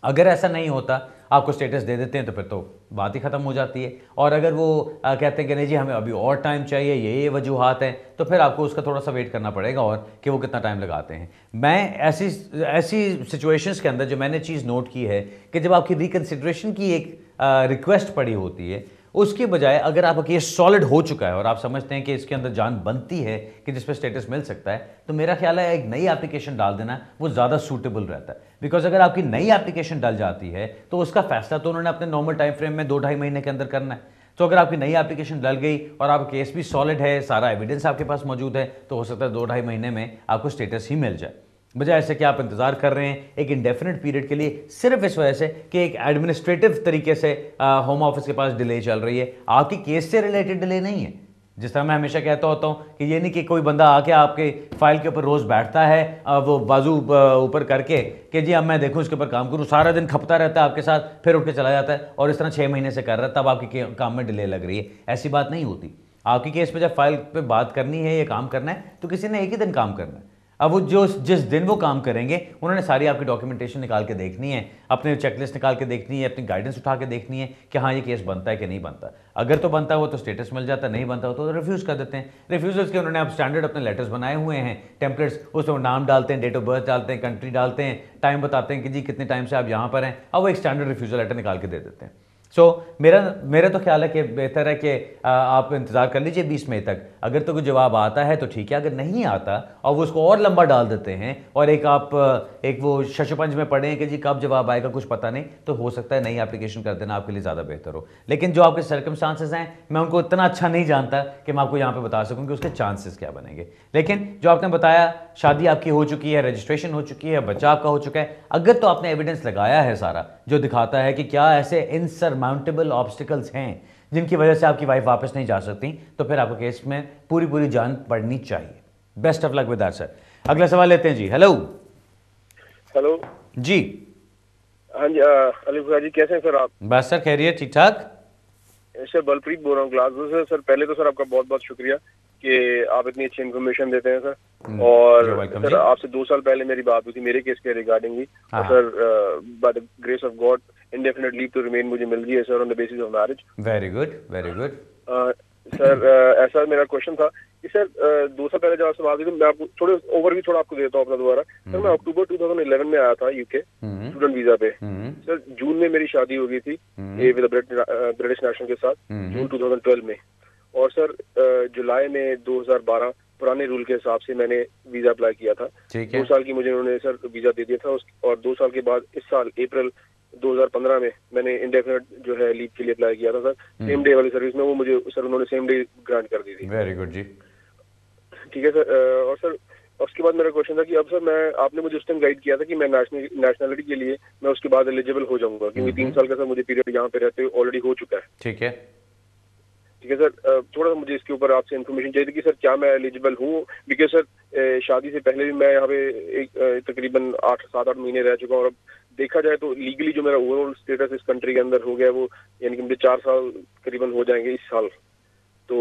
अगर ऐसा नहीं होता, आपको स्टेटस दे देते हैं, तो फिर तो बात ही ख़त्म हो जाती है। और अगर वो कहते हैं कि नहीं जी हमें अभी और टाइम चाहिए, ये वजूहात हैं, तो फिर आपको उसका थोड़ा सा वेट करना पड़ेगा और कि वो कितना टाइम लगाते हैं। मैं ऐसी सिचुएशंस के अंदर जो मैंने चीज़ नोट की है कि जब आपकी रिकन्सिडरेशन की एक रिक्वेस्ट पड़ी होती है, उसके बजाय अगर आपका केस सॉलिड हो चुका है और आप समझते हैं कि इसके अंदर जान बनती है कि जिस पे स्टेटस मिल सकता है, तो मेरा ख्याल है एक नई एप्लीकेशन डाल देना वो ज़्यादा सूटेबल रहता है। बिकॉज अगर आपकी नई एप्लीकेशन डल जाती है तो उसका फैसला तो उन्होंने अपने नॉर्मल टाइम फ्रेम में 2-2.5 महीने के अंदर करना है। तो अगर आपकी नई एप्लीकेशन डल गई और आपका केस भी सॉलिड है, सारा एविडेंस आपके पास मौजूद है, तो हो सकता है 2-2.5 महीने में आपको स्टेटस ही मिल जाए, बजाय ऐसे कि आप इंतजार कर रहे हैं एक इंडेफिनिट पीरियड के लिए, सिर्फ इस वजह से कि एक एडमिनिस्ट्रेटिव तरीके से होम ऑफिस के पास डिले चल रही है। आपकी केस से रिलेटेड डिले नहीं है। जिस तरह मैं हमेशा कहता होता हूँ कि ये नहीं कि कोई बंदा आके आपके फाइल के ऊपर रोज़ बैठता है वो बाजू ऊपर करके कि जी अब मैं देखूँ इसके ऊपर काम करूँ, सारा दिन खपता रहता है आपके साथ, फिर उठ के चला जाता है और इस तरह 6 महीने से कर रहा है, तब आपके काम में डिले लग रही है। ऐसी बात नहीं होती। आपकी केस पे जब फाइल पे बात करनी है या काम करना है तो किसी ने एक ही दिन काम करना है। अब वो जिस दिन वो काम करेंगे उन्होंने सारी आपकी डॉक्यूमेंटेशन निकाल के देखनी है, अपने चेकलिस्ट निकाल के देखनी है, अपनी गाइडेंस उठा के देखनी है कि हाँ ये केस बनता है कि नहीं बनता। अगर तो बनता हो तो स्टेटस मिल जाता, नहीं बनता हो तो रिफ्यूज़ कर देते हैं। रिफ्यूज़ल्स के उन्होंने अब स्टैंडर्ड अपने लेटर्स बनाए हुए हैं, टेम्पलेट्स, उसमें नाम डालते हैं, डेट ऑफ बर्थ डालते हैं, कंट्री डालते हैं, टाइम बताते हैं कि जी कितने टाइम से आप यहाँ पर हैं, अब वो एक स्टैंडर्ड रिफ्यूज़ल लेटर निकाल के दे देते हैं। सो मेरा तो ख्याल है कि बेहतर है कि आप इंतज़ार कर लीजिए 20 मई तक। अगर तो कोई जवाब आता है तो ठीक है, अगर नहीं आता और वो उसको और लंबा डाल देते हैं और एक वो शशपंज में पड़े हैं कि जी कब जवाब आएगा कुछ पता नहीं, तो हो सकता है नई एप्लीकेशन कर देना आपके लिए ज़्यादा बेहतर हो। लेकिन जो आपके सर्कमस्टांसेस हैं मैं उनको इतना अच्छा नहीं जानता कि मैं आपको यहाँ पर बता सकूँ कि उसके चांसेस क्या बनेंगे। लेकिन जो आपने बताया शादी आपकी हो चुकी है, रजिस्ट्रेशन हो चुकी है, बच्चा आपका हो चुका है, अगर तो आपने एविडेंस लगाया है सारा जो दिखाता है कि क्या ऐसे इनसरमाउंटेबल ऑब्स्टिकल्स हैं जिनकी वजह से आपकी वाइफ वापस नहीं जा सकती, तो फिर आपको केस में पूरी पूरी जान पड़नी चाहिए। Best of luck with that sir. अगला सवाल लेते हैं जी। हेलो हेलो जी। हाँ जी, अली बुखारी जी कैसे हैं सर आप? बस सर खैरियत, ठीक ठाक। सर बलप्रीत बोल रहा हूँ ग्लासगो से। सर पहले तो सर आपका बहुत बहुत शुक्रिया कि आप इतनी अच्छी इन्फॉर्मेशन देते हैं सर। और सर आपसे 2 साल पहले मेरी बात हुई थी मेरे केस के रिगार्डिंग ही, और sir by the grace of God indefinite leave to remain मुझे मिल गई है sir, on the basis of marriage. Very good, very good. Sir ऐसा मेरा क्वेश्चन था कि सर 2 साल पहले जब आपसे बात हुई तो मैं आपको थोड़े ओवरव्यू थोड़ा आपको देता हूँ अपना दोबारा। सर मैं अक्टूबर 2011 में आया था यूके स्टूडेंट वीजा पे। सर जून में मेरी शादी हो गई थी विद ब्रिटिश नेशनल के साथ, जून 2012 में। और सर जुलाई में 2012 पुराने रूल के हिसाब से मैंने वीजा अप्लाई किया था। 2 साल की मुझे उन्होंने सर वीजा दे दिया था। और 2 साल के बाद इस साल अप्रैल 2015 में मैंने इंडेफिनिट जो है लीव के लिए अप्लाई किया था सर, सेम डे वाली सर्विस में। वो मुझे सर उन्होंने सेम डे ग्रांट कर दी थी। वेरी गुड जी, ठीक है सर। और सर उसके बाद मेरा क्वेश्चन था कि अब सर आपने मुझे उस टाइम गाइड किया था कि मैं नेशनलिटी के लिए मैं उसके बाद एलिजिबल हो जाऊंगा, क्योंकि 3 साल का सर मुझे पीरियड यहाँ पे रहते ऑलरेडी हो चुका है। ठीक है, ठीक है सर। थोड़ा सा मुझे इसके ऊपर आपसे इन्फॉर्मेशन चाहिए थी कि सर क्या मैं एलिजिबल हूँ, बिकॉज सर शादी से पहले भी मैं यहाँ पे तकरीबन 7-8 महीने रह चुका हूँ। और अब देखा जाए तो लीगली जो मेरा ओवरऑल स्टेटस इस कंट्री के अंदर हो गया वो यानी कि मुझे 4 साल करीबन हो जाएंगे इस साल। तो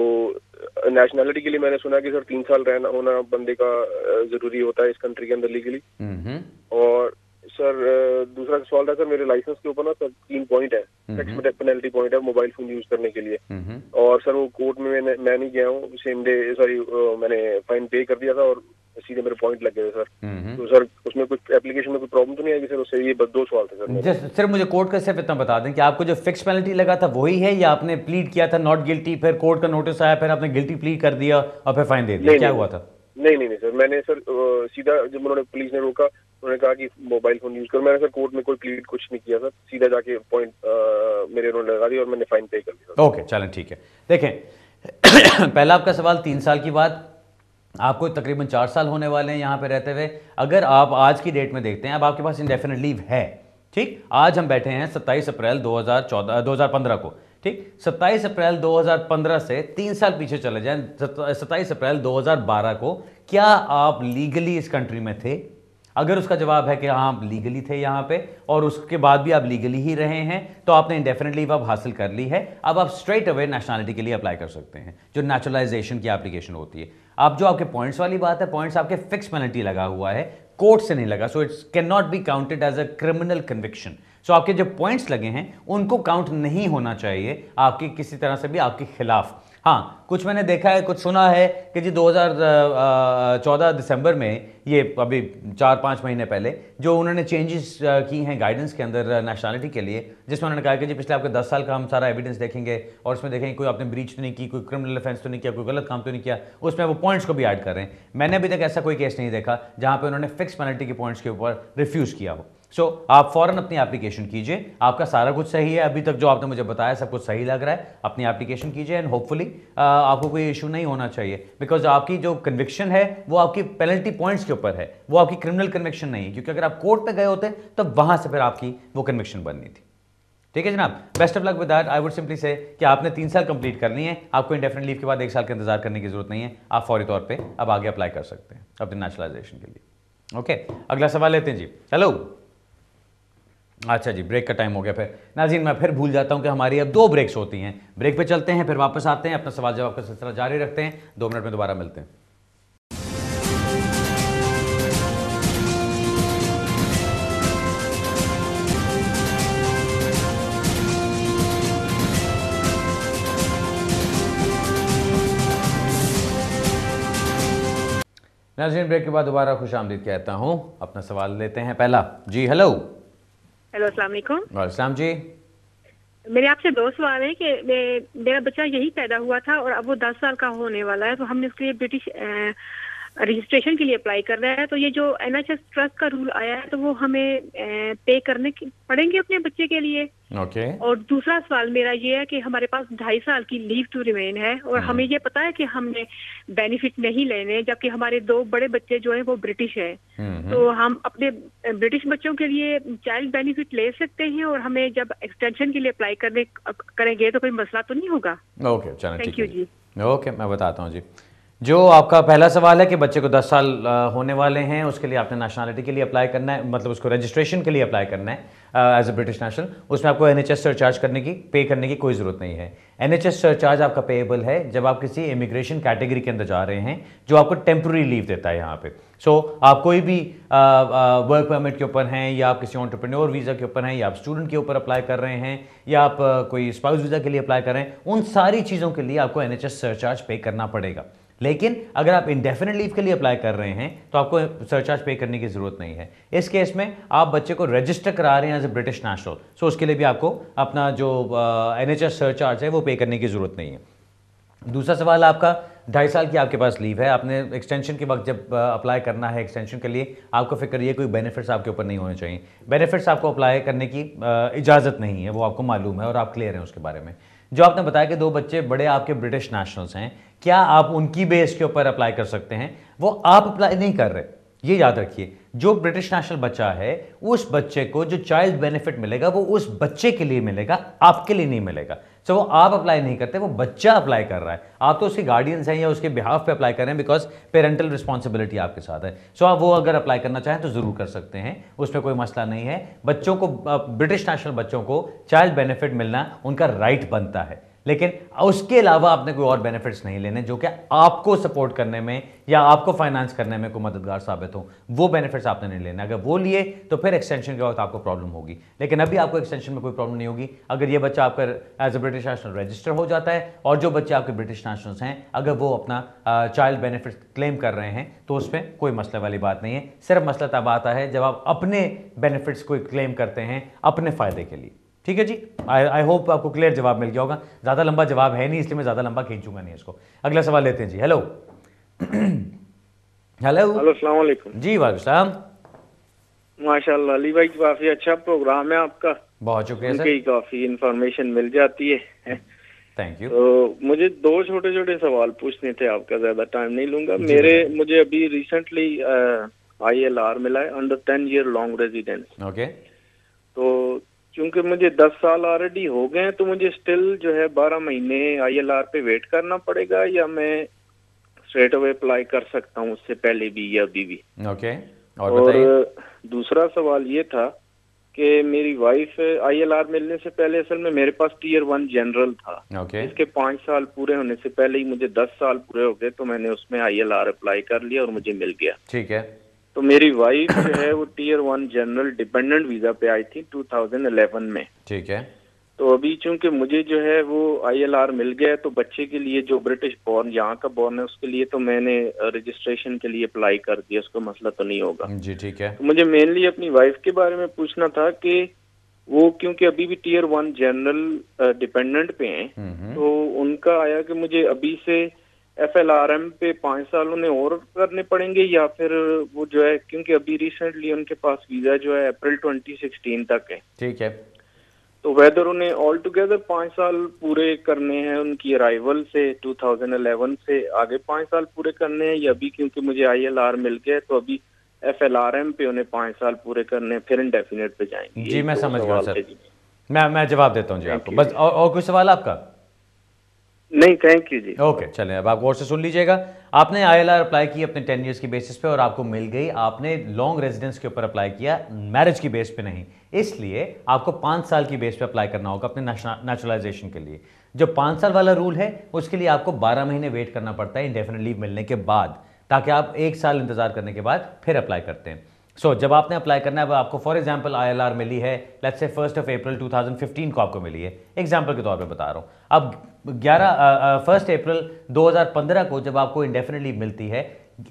नेशनैलिटी के लिए मैंने सुना कि सर 3 साल रहना होना बंदे का जरूरी होता है इस कंट्री के अंदर लीगली। और सर दूसरा सवाल था सर मेरे लाइसेंस के ऊपर ना सर 3 पॉइंट है, टैक्स पेनल्टी पॉइंट है मोबाइल फोन यूज करने के लिए। और सर वो कोर्ट में मैं नहीं गया हूँ, सेम डे सॉरी मैंने फाइन पे कर दिया था और सीधे मेरे पॉइंट लग गए सर। तो सर उसमें कुछ एप्लीकेशन में कोई प्रॉब्लम तो नहीं आएगी सर उससे? ये बस 2 सवाल थे सर। सर मुझे कोर्ट का सिर्फ इतना बता दें कि आपको जो फिक्स पेनल्टी लगा था वही है, या आपने प्लीड किया था नॉट गिल्टी, फिर कोर्ट का नोटिस आया, फिर आपने गिल्टी प्लीड कर दिया और फिर फाइन दे दिया? क्या हुआ था? नहीं सर, मैंने सर सीधा जब उन्होंने पुलिस ने रोका उन्होंने कहा कि मोबाइल फोन यूज करो, मैंने सर कोर्ट में कोई प्लीड कुछ नहीं किया सर, सीधा जाके पॉइंट मेरे उन्होंने लगा दिया और मैंने फाइन पे कर दिया। ओके चलें ठीक है। देखें पहला आपका सवाल 3 साल की बात, आपको तकरीबन 4 साल होने वाले हैं यहाँ पे रहते हुए। अगर आप आज की डेट में देखते हैं, अब आपके पास इंडेफिनिट लीव है, ठीक। आज हम बैठे हैं 27 अप्रैल 2015 को, ठीक। 27 अप्रैल 2015 से 3 साल पीछे चले जाएं, 27 अप्रैल 2012 को क्या आप लीगली इस कंट्री में थे? अगर उसका जवाब है कि हाँ आप लीगली थे यहाँ पे और उसके बाद भी आप लीगली ही रहे हैं, तो आपने इंडेफिनिट लीव अब हासिल कर ली है। अब आप स्ट्रेट अवे नेशनलिटी के लिए अप्लाई कर सकते हैं, जो नेचुरलाइजेशन की एप्लीकेशन होती है। अब जो आपके पॉइंट्स वाली बात है, पॉइंट्स आपके फिक्स पेनल्टी लगा हुआ है, कोर्ट से नहीं लगा, so it's cannot be counted as a criminal conviction. So आपके जो पॉइंट्स लगे हैं उनको काउंट नहीं होना चाहिए आपकी किसी तरह से भी आपके खिलाफ। हाँ, कुछ मैंने देखा है, कुछ सुना है कि जी 2014 दिसंबर में, ये अभी 4-5 महीने पहले, जो उन्होंने चेंजेस की हैं गाइडेंस के अंदर नेशनलिटी के लिए, जिसमें उन्होंने कहा कि जी पिछले आपके 10 साल का हम सारा एविडेंस देखेंगे और उसमें देखेंगे कोई आपने ब्रीच तो नहीं की, कोई क्रिमिनल ऑफेंस तो नहीं किया, कोई गलत काम तो नहीं किया, उसमें वो पॉइंट्स को भी ऐड कर रहे हैं। मैंने अभी तक ऐसा कोई केस नहीं देखा जहाँ पर उन्होंने फिक्स पेनल्टी के पॉइंट्स के ऊपर रिफ्यूज़ किया हो। सो आप फौरन अपनी एप्लीकेशन कीजिए, आपका सारा कुछ सही है, अभी तक जो आपने मुझे बताया सब कुछ सही लग रहा है, अपनी एप्लीकेशन कीजिए एंड होपफुली आपको कोई इशू नहीं होना चाहिए, बिकॉज आपकी जो कन्विक्शन है वो आपकी पेनल्टी पॉइंट्स के ऊपर है, वो आपकी क्रिमिनल कन्विक्शन नहीं है, क्योंकि अगर आप कोर्ट पे गए होते तो वहां से फिर आपकी वो कन्विक्शन बननी थी। ठीक है जनाब, best of luck with that. I would simply से कि आपने 3 साल कंप्लीट कर लिए हैं, आपको इंडेफिनिट लीव के बाद 1 साल का इंतजार करने की जरूरत नहीं है, आप फौरी तौर पे अब आगे अप्लाई कर सकते हैं अपने नेशनलाइजेशन के लिए। ओके, अगला सवाल लेते हैं जी। हेलो, अच्छा जी, ब्रेक का टाइम हो गया। फिर नाज़रीन मैं फिर भूल जाता हूं कि हमारी अब 2 ब्रेक्स होती हैं, ब्रेक पे चलते हैं, फिर वापस आते हैं, अपना सवाल जवाब का सिलसिला जारी रखते हैं, 2 मिनट में दोबारा मिलते हैं। नाज़रीन ब्रेक के बाद दोबारा खुश आमदीद कहता हूँ, अपना सवाल लेते हैं पहला जी। हेलो अस्सलाम वालेकुम। वालेकुम जी। मेरे आपसे 2 सवाल है कि मेरा बच्चा यही पैदा हुआ था और अब वो 10 साल का होने वाला है, तो हमने उसके लिए ब्रिटिश रजिस्ट्रेशन के लिए अप्लाई करना है, तो ये जो NHS ट्रस्ट का रूल आया है तो वो हमें पे करने पड़ेंगे अपने बच्चे के लिए। ओके। और दूसरा सवाल मेरा ये है कि हमारे पास 2.5 साल की लीव टू रिमेन है और हमें ये पता है कि हमने बेनिफिट नहीं लेने, जबकि हमारे 2 बड़े बच्चे जो हैं वो ब्रिटिश हैं। तो हम अपने ब्रिटिश बच्चों के लिए चाइल्ड बेनिफिट ले सकते हैं और हमें जब एक्सटेंशन के लिए अप्लाई करेंगे तो कोई मसला तो नहीं होगा? ओके, चलो थैंक यू जी। ओके, मैं बताता हूँ जी। जो आपका पहला सवाल है कि बच्चे को 10 साल होने वाले हैं, उसके लिए आपने नेशनलिटी के लिए अप्लाई करना है, मतलब उसको रजिस्ट्रेशन के लिए अप्लाई करना है एज ए ब्रिटिश नेशनल। उसमें आपको NHS सरचार्ज पे करने की कोई ज़रूरत नहीं है। NHS सरचार्ज आपका पेएबल है जब आप किसी इमिग्रेशन कैटेगरी के अंदर जा रहे हैं जो आपको टेम्प्रेरी लीव देता है यहाँ पे। आप कोई भी वर्क परमिट के ऊपर हैं, या आप किसी एंटरप्रेन्योर वीज़ा के ऊपर हैं, या आप स्टूडेंट के ऊपर अप्लाई कर रहे हैं, या आप कोई स्पाउस वीज़ा के लिए अप्लाई कर रहे हैं, उन सारी चीज़ों के लिए आपको NHS सरचार्ज पे करना पड़ेगा। लेकिन अगर आप इंडेफिनिट लीव के लिए अप्लाई कर रहे हैं तो आपको सरचार्ज पे करने की ज़रूरत नहीं है। इस केस में आप बच्चे को रजिस्टर करा रहे हैं एज ए ब्रिटिश नेशनल, सो उसके लिए भी आपको अपना जो NHS सरचार्ज है वो पे करने की ज़रूरत नहीं है। दूसरा सवाल आपका 2.5 साल की आपके पास लीव है, आपने एक्सटेंशन के वक्त जब अप्लाई करना है एक्सटेंशन के लिए, आपको फिक्र ये कोई बेनिफिट्स आपके ऊपर नहीं होने चाहिए। बेनिफिट्स आपको अप्लाई करने की इजाज़त नहीं है, वो आपको मालूम है और आप क्लियर हैं उसके बारे में। जो आपने बताया कि 2 बच्चे बड़े आपके ब्रिटिश नेशनल्स हैं, क्या आप उनकी बेस के ऊपर अप्लाई कर सकते हैं? वो आप अप्लाई नहीं कर रहे, ये याद रखिए। जो ब्रिटिश नेशनल बच्चा है उस बच्चे को जो चाइल्ड बेनिफिट मिलेगा वो उस बच्चे के लिए मिलेगा, आपके लिए नहीं मिलेगा। वो आप अप्लाई नहीं करते, वो बच्चा अप्लाई कर रहा है। आप तो उसके गार्डियंस हैं या उसके बिहाफ पे अप्लाई कर रहे हैं, बिकॉज पेरेंटल रिस्पॉन्सिबिलिटी आपके साथ है। आप वो अगर अप्लाई करना चाहें तो ज़रूर कर सकते हैं, उसमें कोई मसला नहीं है। बच्चों को, ब्रिटिश नेशनल बच्चों को चाइल्ड बेनिफिट मिलना उनका राइट बनता है, लेकिन उसके अलावा आपने कोई और बेनिफिट्स नहीं लेने जो कि आपको सपोर्ट करने में या आपको फाइनेंस करने में कोई मददगार साबित हो। वो बेनिफिट्स आपने नहीं लेने। अगर वो लिए तो फिर एक्सटेंशन के वक्त आपको प्रॉब्लम होगी, लेकिन अभी आपको एक्सटेंशन में कोई प्रॉब्लम नहीं होगी अगर ये बच्चा आपका as a British national register हो जाता है। और जो बच्चे आपके ब्रिटिश नेशनल्स हैं अगर वो अपना चाइल्ड बेनिफिट क्लेम कर रहे हैं तो उसमें कोई मसले वाली बात नहीं है। सिर्फ मसला तब आता है जब आप अपने बेनिफिट्स को क्लेम करते हैं अपने फ़ायदे के लिए। ठीक है जी, आई होप आपको क्लियर जवाब मिल गया होगा। ज़्यादा लंबा जवाब है नहीं, इसलिए मैं ज़्यादा लंबा खींचूंगा नहीं इसको। अगला सवाल लेते हैं जी। हेलो हेलो अस्सलाम वालेकुम जी। वालेकुम सलाम। माशाल्लाह अली भाई, काफी अच्छा प्रोग्राम है आपका। बहुत शुक्रिया सर। काफी इंफॉर्मेशन मिल जाती है। Thank you. तो मुझे 2 छोटे छोटे सवाल पूछने थे, आपका ज्यादा टाइम नहीं लूंगा। मुझे अभी रिसेंटली ILR मिला है, under 10 year long residence. Okay. तो क्योंकि मुझे 10 साल ऑलरेडी हो गए हैं तो मुझे स्टिल जो है 12 महीने ILR पे वेट करना पड़ेगा, या मैं स्ट्रेट अवे अप्लाई कर सकता हूँ उससे पहले भी या अभी भी? ओके। और दूसरा सवाल ये था कि मेरी वाइफ ILR मिलने से पहले असल में मेरे पास Tier 1 जनरल था। ओके। इसके 5 साल पूरे होने से पहले ही मुझे 10 साल पूरे हो गए, तो मैंने उसमें ILR अप्लाई कर लिया और मुझे मिल गया। ठीक है। तो मेरी वाइफ जो है वो Tier 1 जनरल डिपेंडेंट वीजा पे आई थी 2011 में। ठीक है। तो अभी चूंकि मुझे जो है वो ILR मिल गया है, तो बच्चे के लिए जो ब्रिटिश बॉर्न यहाँ का बॉर्न है उसके लिए तो मैंने रजिस्ट्रेशन के लिए अप्लाई कर दिया, उसका मसला तो नहीं होगा जी। ठीक है। तो मुझे मेनली अपनी वाइफ के बारे में पूछना था कि वो क्योंकि अभी भी Tier 1 जनरल डिपेंडेंट पे हैं, तो उनका आया कि मुझे अभी से FLRM पे 5 साल उन्हें और करने पड़ेंगे, या फिर वो जो है क्योंकि अभी रिसेंटली उनके पास वीजा जो है अप्रैल 2016 तक है। ठीक है। तो वेदर उन्हें ऑल टुगेदर 5 साल पूरे करने हैं उनकी अराइवल से 2011 से आगे 5 साल पूरे करने हैं, या अभी क्योंकि मुझे ILR मिल गया तो अभी FLRM पे उन्हें 5 साल पूरे करने हैं फिर इंडेफिनिट पे जाएंगे? जी मैं समझ गया सर। मैं जवाब देता हूँ जी आपको। बस और कोई सवाल आपका? नहीं, थैंक यू जी। ओके, चलें अब आप गौर से सुन लीजिएगा। आपने ILR अप्लाई की अपने 10 इयर्स की बेसिस पे और आपको मिल गई। आपने लॉन्ग रेजिडेंस के ऊपर अप्लाई किया, मैरिज की बेस पे नहीं। इसलिए आपको 5 साल की बेस पे अप्लाई करना होगा अपने नेचुरलाइजेशन के लिए। जो 5 साल वाला रूल है उसके लिए आपको 12 महीने वेट करना पड़ता है इंडेफिनिट लीव मिलने के बाद, ताकि आप 1 साल इंतजार करने के बाद फिर अप्लाई करते हैं। जब आपने अप्लाई करना है, आपको फॉर एग्जांपल ILR मिली है लेट्स से 1 अप्रैल 2015 को आपको मिली है, एग्जांपल के तौर पे बता रहा हूँ। अब 1 अप्रैल 2015 को जब आपको इंडेफिनिट लीव मिलती है,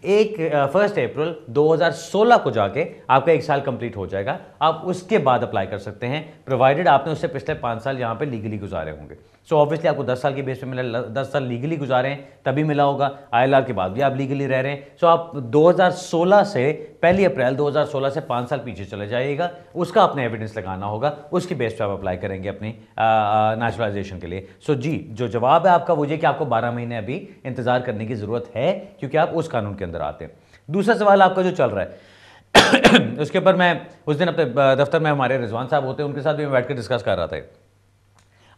1 अप्रैल 2016 को जाके आपका 1 साल कंप्लीट हो जाएगा। आप उसके बाद अप्लाई कर सकते हैं, प्रोवाइडेड आपने उससे पिछले 5 साल यहाँ पे लीगली गुजारे होंगे। सो ऑब्वियसली आपको 10 साल के बेस पे मिला, 10 साल लीगली गुजारे हैं तभी मिला होगा, ILR के बाद भी आप लीगली रह रहे हैं। सो आप 2016 से 1 अप्रैल 2016 से 5 साल पीछे चले जाइएगा, उसका आपने एविडेंस लगाना होगा, उसकी बेस पे आप अप्लाई करेंगे अपनी नेचुरलाइजेशन के लिए। सो जी, जो जवाब है आपका वो ये कि आपको 12 महीने अभी इंतजार करने की ज़रूरत है, क्योंकि आप उस कानून के अंदर आते हैं। दूसरा सवाल आपका जो चल रहा है उसके ऊपर मैं उस दिन अपने दफ्तर में हमारे रिजवान साहब होते हैं, उनके साथ भी मैं बैठ कर डिस्कस कर रहा था।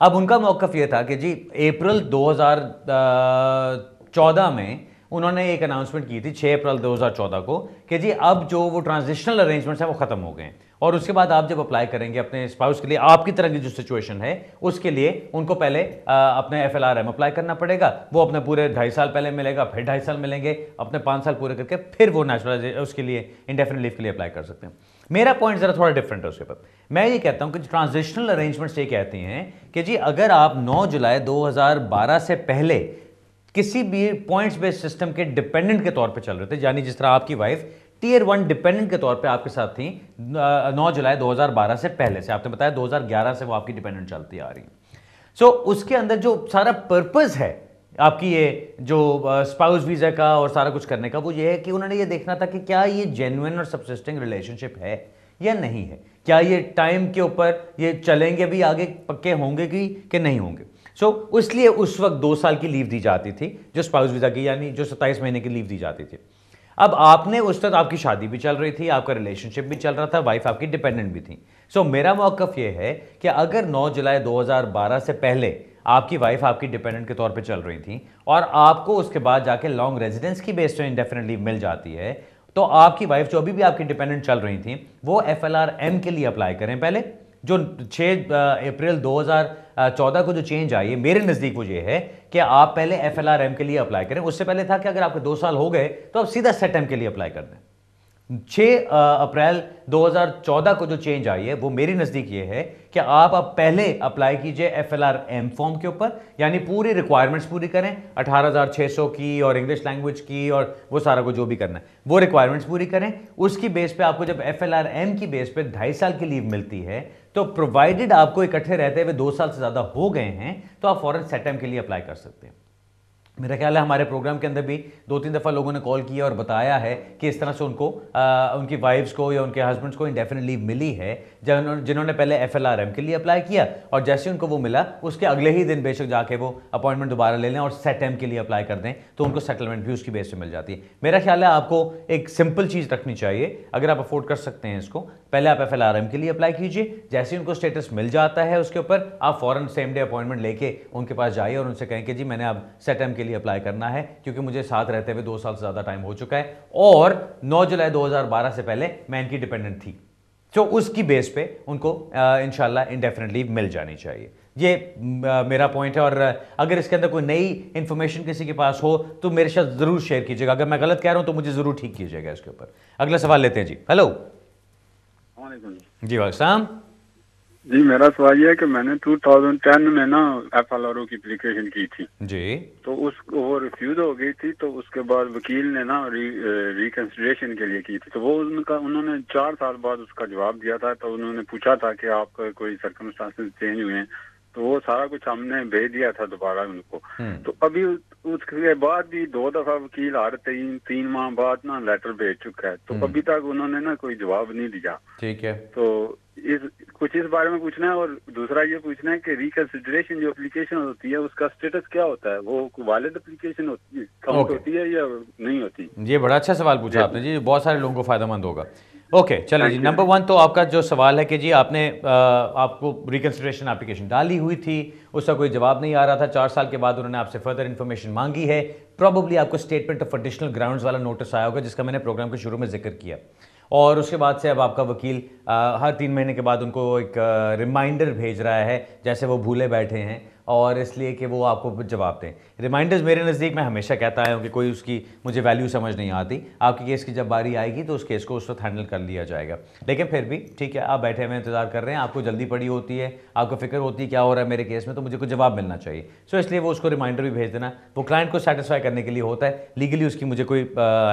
अब उनका मौक़िफ़ ये था कि जी अप्रैल 2014 में उन्होंने एक अनाउंसमेंट की थी 6 अप्रैल 2014 को कि जी अब जो वो ट्रांजिशनल अरेंजमेंट्स हैं वो ख़त्म हो गए हैं, और उसके बाद आप जब अप्लाई करेंगे अपने स्पाउस के लिए, आपकी तरह की जो सिचुएशन है उसके लिए उनको पहले अपने FLRM अप्लाई करना पड़ेगा। वो अपने पूरे 2.5 साल पहले मिलेगा, फिर 2.5 साल मिलेंगे, अपने 5 साल पूरे करके फिर वो नेचुरलाइजेशन उसके लिए इंडेफिनिट लीव के लिए अप्लाई कर सकते हैं। मेरा पॉइंट ज़रा थोड़ा डिफरेंट है उसके ऊपर। मैं ये कहता हूं कि ट्रांजिशनल अरेंजमेंट्स ये कहती हैं कि जी अगर आप 9 जुलाई 2012 से पहले किसी भी पॉइंट्स बेस्ड सिस्टम के डिपेंडेंट के तौर पे चल रहे थे, यानी जिस तरह आपकी वाइफ टियर 1 डिपेंडेंट के तौर पे आपके साथ थी 9 जुलाई 2012 से पहले से, आपने बताया 2011 से वो आपकी डिपेंडेंट चलती आ रही है। सो उसके अंदर जो सारा पर्पस है आपकी ये जो स्पाउस वीज़ा का और सारा कुछ करने का, वो ये है कि उन्होंने ये देखना था कि क्या ये जेन्युइन और सबसिस्टिंग रिलेशनशिप है या नहीं है, क्या ये टाइम के ऊपर ये चलेंगे भी आगे, पक्के होंगे कि नहीं होंगे। सो इसलिए उस वक्त 2 साल की लीव दी जाती थी जो स्पाउस वीज़ा की, यानी जो 27 महीने की लीव दी जाती थी। अब आपने उस वक्त आपकी शादी भी चल रही थी, आपका रिलेशनशिप भी चल रहा था, वाइफ आपकी डिपेंडेंट भी थी। सो मेरा मौक़िफ़ ये है कि अगर 9 जुलाई 2012 से पहले आपकी वाइफ आपकी डिपेंडेंट के तौर पे चल रही थी और आपको उसके बाद जाके लॉन्ग रेजिडेंस की बेस पे इंडेफिनिट लीव मिल जाती है, तो आपकी वाइफ जो अभी भी आपकी डिपेंडेंट चल रही थी वो FLRM के लिए अप्लाई करें पहले। जो 6 अप्रैल 2014 को जो चेंज आई है, मेरे नज़दीक वो ये है कि आप पहले FLRM के लिए अप्लाई करें। उससे पहले था कि अगर आपके 2 साल हो गए तो आप सीधा SETM के लिए अप्लाई कर दें। 6 अप्रैल 2014 को जो चेंज आई है वो मेरी नज़दीक ये है कि आप अब पहले अप्लाई कीजिए FLRM फॉर्म के ऊपर, यानी पूरी रिक्वायरमेंट्स पूरी करें 18,600 की और इंग्लिश लैंग्वेज की और वो सारा को जो भी करना है वो रिक्वायरमेंट्स पूरी करें। उसकी बेस पे आपको जब FLRM की बेस पे 2.5 साल की लीव मिलती है, तो प्रोवाइडेड आपको इकट्ठे रहते हुए 2 साल से ज़्यादा हो गए हैं, तो आप फौरन SETM के लिए अप्लाई कर सकते हैं। मेरा ख्याल है हमारे प्रोग्राम के अंदर भी 2-3 दफ़ा लोगों ने कॉल किया और बताया है कि इस तरह से उनको उनकी वाइफ्स को या उनके हस्बैंड्स को इंडेफिनिट लीव मिली है जिन्होंने पहले FLRM के लिए अप्लाई किया, और जैसे उनको वो मिला उसके अगले ही दिन बेशक जाके वो अपॉइंटमेंट दोबारा ले लें और SETM के लिए अप्लाई कर दें, तो उनको सेटलमेंट भी उसकी बेस पे मिल जाती है। मेरा ख्याल है आपको एक सिंपल चीज़ रखनी चाहिए, अगर आप अफोर्ड कर सकते हैं इसको, पहले आप FLRM के लिए अप्लाई कीजिए, जैसे ही उनको स्टेटस मिल जाता है उसके ऊपर आप फ़ौरन सेम डे अपॉइंटमेंट लेके उनके पास जाइए और उनसे कहें कि जी मैंने अब SETM के लिए अप्लाई करना है, क्योंकि मुझे साथ रहते हुए 2 साल से ज़्यादा टाइम हो चुका है और 9 जुलाई 2012 से पहले मैं इनकी डिपेंडेंट थी। तो उसकी बेस पे उनको इंशाल्लाह इंडेफिनिट लीव मिल जानी चाहिए। ये मेरा पॉइंट है, और अगर इसके अंदर कोई नई इंफॉर्मेशन किसी के पास हो तो मेरे साथ ज़रूर शेयर कीजिएगा। अगर मैं गलत कह रहा हूं तो मुझे ज़रूर ठीक कीजिएगा इसके ऊपर। अगला सवाल लेते हैं जी। हेलो जी, वालेकुम जी। मेरा सवाल ये है कि मैंने 2010 में ना FLRO की एप्लीकेशन की थी जी, तो वो रिफ्यूज हो गई थी, तो उसके बाद वकील ने ना रिकंसिडरेशन के लिए की थी, तो वो उन्होंने 4 साल बाद उसका जवाब दिया था। तो उन्होंने पूछा था कि आपका कोई सर्कमस्टांसेस चेंज हुए हैं, तो वो सारा कुछ हमने भेज दिया था दोबारा उनको। तो अभी उसके बाद भी 2 दफा वकील हर 3 माह बाद ना लेटर भेज चुका है, तो अभी तक उन्होंने ना कोई जवाब नहीं दिया। ठीक है, तो इस बारे में पूछना है। और दूसरा ये पूछना है कि रिकंसिडरेशन जो एप्लीकेशन होती है उसका स्टेटस क्या होता है, वो वैलिड एप्लीकेशन होती है या नहीं होती? ये बड़ा अच्छा सवाल पूछा आपने जी, बहुत सारे लोगों को फायदेमंद होगा। ओके, चलिए जी। नंबर 1 तो आपका जो सवाल है कि जी आपने आपको रिकंसिडरेशन एप्लीकेशन डाली हुई थी, उसका कोई जवाब नहीं आ रहा था, 4 साल के बाद उन्होंने आपसे फर्दर इन्फॉर्मेशन मांगी है, प्रॉबली आपको स्टेटमेंट ऑफ एडिशनल ग्राउंड्स वाला नोटिस आया होगा जिसका मैंने प्रोग्राम के शुरू में जिक्र किया, और उसके बाद से अब आपका वकील हर 3 महीने के बाद उनको एक रिमाइंडर भेज रहा है, जैसे वो भूले बैठे हैं और इसलिए कि वो आपको जवाब दें। रिमाइंडर्स मेरे नज़दीक मैं हमेशा कहता आया हूँ कि कोई उसकी मुझे वैल्यू समझ नहीं आती। आपके केस की जब बारी आएगी तो उस केस को उस वक्त हैंडल कर लिया जाएगा, लेकिन फिर भी ठीक है, आप बैठे हुए इंतजार कर रहे हैं, आपको जल्दी पड़ी होती है, आपको फिक्र होती है क्या हो रहा है मेरे केस में, तो मुझे कोई जवाब मिलना चाहिए। सो इसलिए वो उसको रिमाइंडर भी भेज देना, वो क्लाइंट को सेटिस्फाई करने के लिए होता है, लीगली उसकी मुझे कोई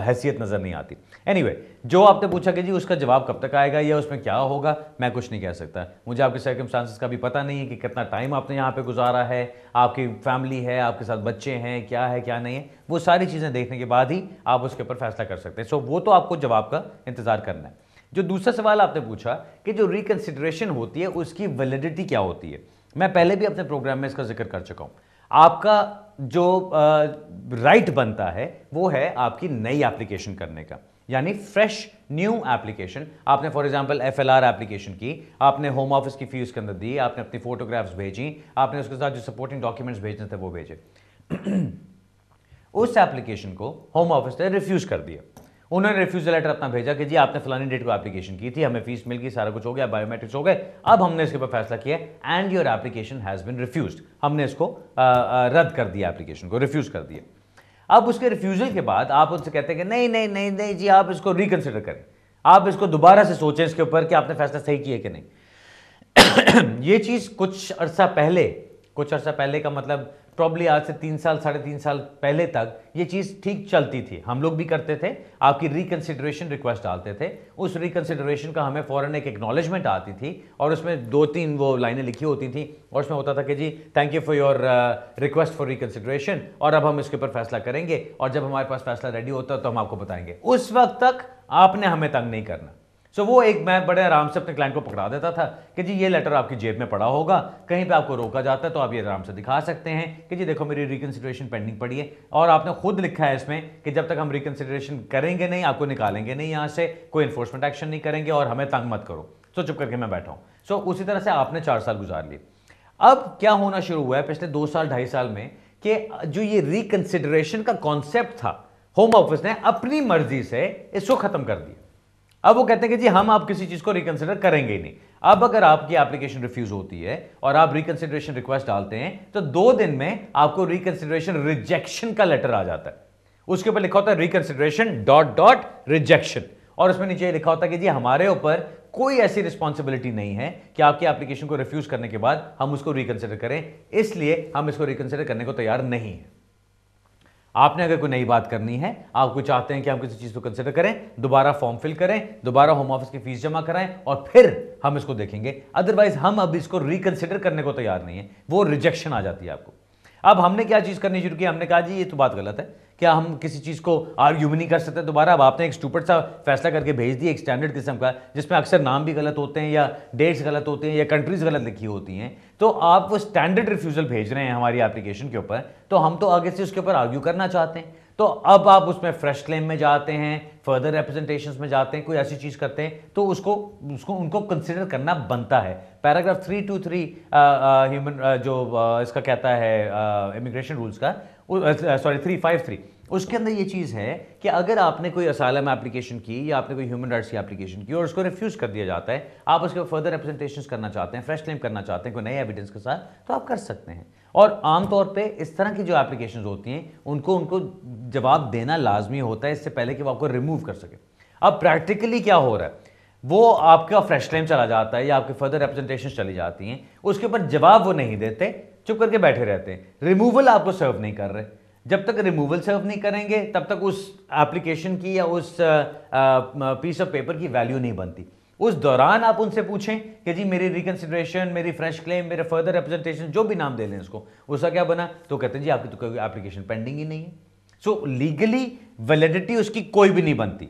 हैसियत नज़र नहीं आती। एनीवे, जो आपने पूछा कि जी उसका जवाब कब तक आएगा या उसमें क्या होगा, मैं कुछ नहीं कह सकता। मुझे आपके सर्कमस्टांसेस का भी पता नहीं है कि कितना टाइम आपने यहाँ पे गुजारा है, आपकी फैमिली है, आपके साथ बच्चे हैं, क्या है क्या नहीं है, वो सारी चीज़ें देखने के बाद ही आप उसके ऊपर फैसला कर सकते हैं। सो वो तो आपको जवाब का इंतज़ार करना है। जो दूसरा सवाल आपने पूछा कि जो रिकंसिडरेशन होती है उसकी वैलिडिटी क्या होती है, मैं पहले भी अपने प्रोग्राम में इसका जिक्र कर चुका हूँ। आपका जो राइट बनता है वो है आपकी नई एप्लीकेशन करने का, यानी फ्रेश न्यू एप्लीकेशन। आपने फॉर एग्जांपल FLR एप्लीकेशन की, आपने होम ऑफिस की फीस के अंदर दी, आपने अपनी फोटोग्राफ्स भेजी, आपने उसके साथ जो सपोर्टिंग डॉक्यूमेंट्स भेजने थे वो भेजे उस एप्लीकेशन को होम ऑफिस ने रिफ्यूज कर दिया। उन्होंने रिफ्यूजल लेटर अपना भेजा कि जी आपने फलानी डेट को एप्लीकेशन की थी, हमें फीस मिल गई, सारा कुछ हो गया, बायोमेट्रिक्स हो गए, अब हमने इसके ऊपर फैसला किया and your application has been refused. हमने इसको रद्द कर दिया, एप्लीकेशन को रिफ्यूज कर दिया। अब उसके रिफ्यूजल के बाद आप उनसे कहते हैं कि नहीं नहीं नहीं नहीं जी, आप इसको रिकंसिडर करें, आप इसको दोबारा से सोचें इसके ऊपर कि आपने फैसला सही किया कि नहीं। ये चीज़ कुछ अरसा पहले का मतलब प्रॉब्ली आज से 3 साल 3.5 साल पहले तक ये चीज़ ठीक चलती थी। हम लोग भी करते थे, आपकी रिकंसिडरेशन रिक्वेस्ट डालते थे, उस रिकंसिडरेशन का हमें फौरन एक एक्नॉलेजमेंट आती थी और उसमें 2-3 वो लाइनें लिखी होती थी और उसमें होता था कि जी thank you for your request for reconsideration, और अब हम इसके ऊपर फैसला करेंगे और जब हमारे पास फैसला रेडी होता है तो हम आपको बताएंगे। उस वक्त तक आपने हमें तंग नहीं करना। सो वो एक मैं बड़े आराम से अपने क्लाइंट को पकड़ा देता था कि जी ये लेटर आपकी जेब में पड़ा होगा, कहीं पे आपको रोका जाता है तो आप ये आराम से दिखा सकते हैं कि जी देखो मेरी रिकंसिडरेशन पेंडिंग पड़ी है, और आपने खुद लिखा है इसमें कि जब तक हम रिकंसिडरेशन करेंगे नहीं, आपको निकालेंगे नहीं यहाँ से, कोई इन्फोर्समेंट एक्शन नहीं करेंगे और हमें तंग मत करो। सो चुप करके मैं बैठा हूँ। सो उसी तरह से आपने 4 साल गुजार लिए। अब क्या होना शुरू हुआ है पिछले 2 साल 2.5 साल में कि जो ये रिकंसिडरेशन का कॉन्सेप्ट था, होम ऑफिस ने अपनी मर्जी से इसको खत्म कर दिया। अब वो कहते हैं कि जी हम आप किसी चीज को रिकंसिडर करेंगे ही नहीं। अब अगर आपकी एप्लीकेशन रिफ्यूज होती है और आप रिकंसिडरेशन रिक्वेस्ट डालते हैं तो 2 दिन में आपको रिकंसिडरेशन रिजेक्शन का लेटर आ जाता है। उसके ऊपर लिखा होता है रिकंसिडरेशन ... रिजेक्शन, और उसमें नीचे लिखा होता है कि जी हमारे ऊपर कोई ऐसी रिस्पॉन्सिबिलिटी नहीं है कि आपकी एप्लीकेशन को रिफ्यूज करने के बाद हम उसको रिकंसिडर करें, इसलिए हम इसको रिकंसिडर करने को तैयार नहीं है। आपने अगर कोई नई बात करनी है, आप कोई चाहते हैं कि हम किसी चीज़ को कंसिडर करें, दोबारा फॉर्म फिल करें, दोबारा होम ऑफिस की फीस जमा कराएं और फिर हम इसको देखेंगे। अदरवाइज हम अब इसको रिकंसिडर करने को तैयार नहीं है, वो रिजेक्शन आ जाती है आपको। अब हमने क्या चीज़ करनी शुरू की, हमने कहा जी ये तो बात गलत है, क्या हम किसी चीज़ को आर्ग्यू नहीं कर सकते दोबारा। अब आपने एक स्टूपिड सा फैसला करके भेज दिया, एक स्टैंडर्ड किस्म का, जिसमें अक्सर नाम भी गलत होते हैं या डेट्स गलत होते हैं या कंट्रीज गलत लिखी होती हैं, तो आप वो स्टैंडर्ड रिफ्यूजल भेज रहे हैं हमारी एप्लीकेशन के ऊपर, तो हम तो आगे से उसके ऊपर आर्ग्यू करना चाहते हैं। तो अब आप उसमें फ्रेश क्लेम में जाते हैं, फर्दर रिप्रेजेंटेशंस में जाते हैं, कोई ऐसी चीज़ करते हैं तो उसको उनको कंसिडर करना बनता है। पैराग्राफ 323 ह्यूमन इसका कहता है इमिग्रेशन रूल्स का, सॉरी 353, उसके अंदर ये चीज़ है कि अगर आपने कोई असाइलम एप्लीकेशन की या आपने कोई ह्यूमन राइट्स की एप्लीकेशन की और उसको रिफ्यूज कर दिया जाता है, आप उसके फर्दर रिप्रेजेंटेशंस करना चाहते हैं, फ्रेश क्लेम करना चाहते हैं कोई नए एविडेंस के साथ, तो आप कर सकते हैं। और आमतौर पे इस तरह की जो एप्लीकेशंस होती हैं उनको जवाब देना लाजमी होता है इससे पहले कि वो आपको रिमूव कर सके। अब प्रैक्टिकली क्या हो रहा है, वो आपका फ्रेश क्लेम चला जाता है या आपकी फर्दर रिप्रेजेंटेशन चली जाती हैं, उसके ऊपर जवाब वो नहीं देते, चुप करके बैठे रहते हैं, रिमूवल आपको सर्व नहीं कर रहे। जब तक रिमूवल सर्व नहीं करेंगे तब तक उस एप्लीकेशन की या उस पीस ऑफ पेपर की वैल्यू नहीं बनती। उस दौरान आप उनसे पूछें कि जी मेरी रिकंसिडरेशन, मेरी फ्रेश क्लेम, मेरे फर्दर रिप्रेजेंटेशन, जो भी नाम दे लें इसको, उसका क्या बना, तो कहते हैं जी आपकी तो कोई एप्लीकेशन पेंडिंग ही नहीं है। सो लीगली वैलिडिटी उसकी कोई भी नहीं बनती।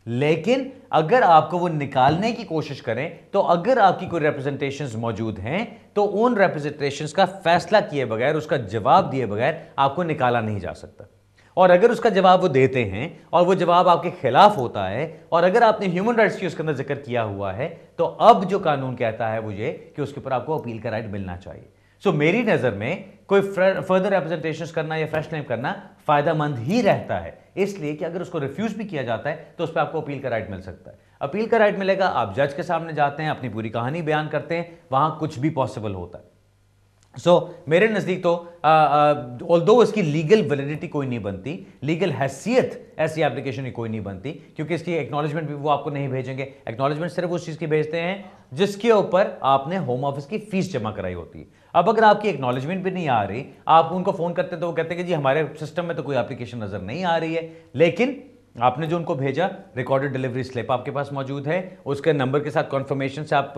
लेकिन अगर आपको वो निकालने की कोशिश करें तो अगर आपकी कोई रिप्रेजेंटेशंस मौजूद हैं तो उन रिप्रेजेंटेशंस का फैसला किए बगैर, उसका जवाब दिए बगैर आपको निकाला नहीं जा सकता। और अगर उसका जवाब वो देते हैं और वो जवाब आपके खिलाफ होता है और अगर आपने ह्यूमन राइट्स की उसके अंदर जिक्र किया हुआ है, तो अब जो कानून कहता है वो ये कि उसके ऊपर आपको अपील का राइट मिलना चाहिए। सो मेरी नज़र में कोई फर्दर रिप्रेजेंटेशंस करना या फ्रेश क्लेम करना फायदेमंद ही रहता है, इसलिए कि अगर उसको रिफ्यूज भी किया जाता है तो उस पर आपको अपील का राइट मिल सकता है। अपील का राइट मिलेगा, आप जज के सामने जाते हैं, अपनी पूरी कहानी बयान करते हैं, वहां कुछ भी पॉसिबल होता है। मेरे नज़दीक तो ऑल्दो इसकी लीगल वैलिडिटी कोई नहीं बनती, लीगल हैसियत ऐसी एप्लीकेशन की कोई नहीं बनती, क्योंकि इसकी एक्नॉलेजमेंट भी वो आपको नहीं भेजेंगे। एक्नॉलेजमेंट सिर्फ उस चीज़ की भेजते हैं जिसके ऊपर आपने होम ऑफिस की फीस जमा कराई होती है। अब अगर आपकी एक्नॉलेजमेंट भी नहीं आ रही, आप उनको फ़ोन करते हैं तो वो कहते हैं कि जी हमारे सिस्टम में तो कोई एप्लीकेशन नज़र नहीं आ रही है, लेकिन आपने जो उनको भेजा रिकॉर्डेड डिलीवरी स्लिप आपके पास मौजूद है, उसके नंबर के साथ कन्फर्मेशन से आप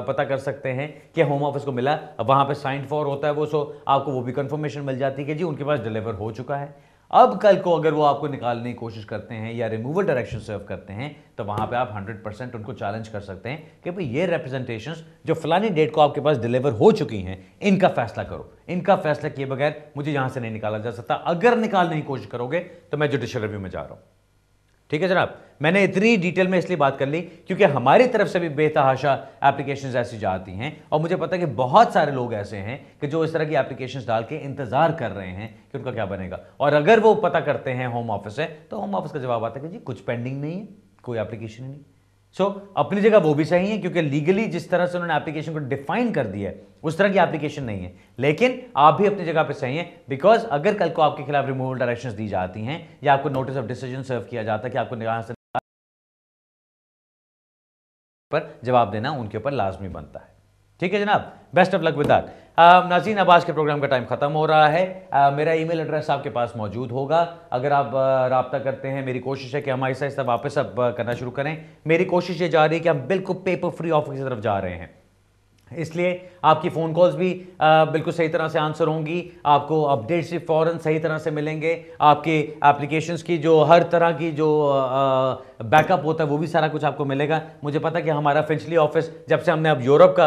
पता कर सकते हैं कि होम ऑफिस को मिला, अब वहाँ पे साइन फॉर होता है वो, सो आपको वो भी कन्फर्मेशन मिल जाती है कि जी उनके पास डिलीवर हो चुका है। अब कल को अगर वो आपको निकालने की कोशिश करते हैं या रिमूवल डायरेक्शन सर्व करते हैं तो वहाँ पे आप 100% उनको चैलेंज कर सकते हैं कि भाई ये रिप्रेजेंटेशंस जो फलानी डेट को आपके पास डिलीवर हो चुकी हैं, इनका फैसला करो, इनका फैसला किए बगैर मुझे यहाँ से नहीं निकाला जा सकता। अगर निकालने की कोशिश करोगे तो मैं जुडिशियल रिव्यू में जा रहा हूँ। ठीक है जनाब, मैंने इतनी डिटेल में इसलिए बात कर ली क्योंकि हमारी तरफ से भी बेतहाशा एप्लीकेशंस ऐसी जाती हैं और मुझे पता है कि बहुत सारे लोग ऐसे हैं कि जो इस तरह की एप्लीकेशंस डाल के इंतजार कर रहे हैं कि उनका क्या बनेगा, और अगर वो पता करते हैं होम ऑफिस से तो होम ऑफिस का जवाब आता है कि जी कुछ पेंडिंग नहीं है, कोई एप्लीकेशन ही नहीं। सो अपनी जगह वो भी सही है क्योंकि लीगली जिस तरह से उन्होंने एप्लीकेशन को डिफाइन कर दिया है उस तरह की एप्लीकेशन नहीं है, लेकिन आप भी अपनी जगह पे सही है। बिकॉज अगर कल को आपके खिलाफ रिमूवल डायरेक्शंस दी जाती हैं या आपको नोटिस ऑफ डिसीजन सर्व किया जाता है कि आपको यहाँ से पर जवाब देना उनके ऊपर लाजमी बनता है। ठीक है जनाब, best of luck with that. नाज़रीन, अब आज के प्रोग्राम का टाइम खत्म हो रहा है। मेरा ईमेल एड्रेस आपके पास मौजूद होगा, अगर आप राब्ता करते हैं। मेरी कोशिश है कि हम आहिस्ता आहिस्ता वापस अब करना शुरू करें। मेरी कोशिश ये जा रही है कि हम बिल्कुल पेपर फ्री ऑफिस की तरफ जा रहे हैं, इसलिए आपकी फ़ोन कॉल्स भी बिल्कुल सही तरह से आंसर होंगी, आपको अपडेट्स भी फ़ौरन सही तरह से मिलेंगे, आपके एप्लीकेशंस की जो हर तरह की जो बैकअप होता है वो भी सारा कुछ आपको मिलेगा। मुझे पता कि हमारा फिंचली ऑफिस जब से हमने अब यूरोप का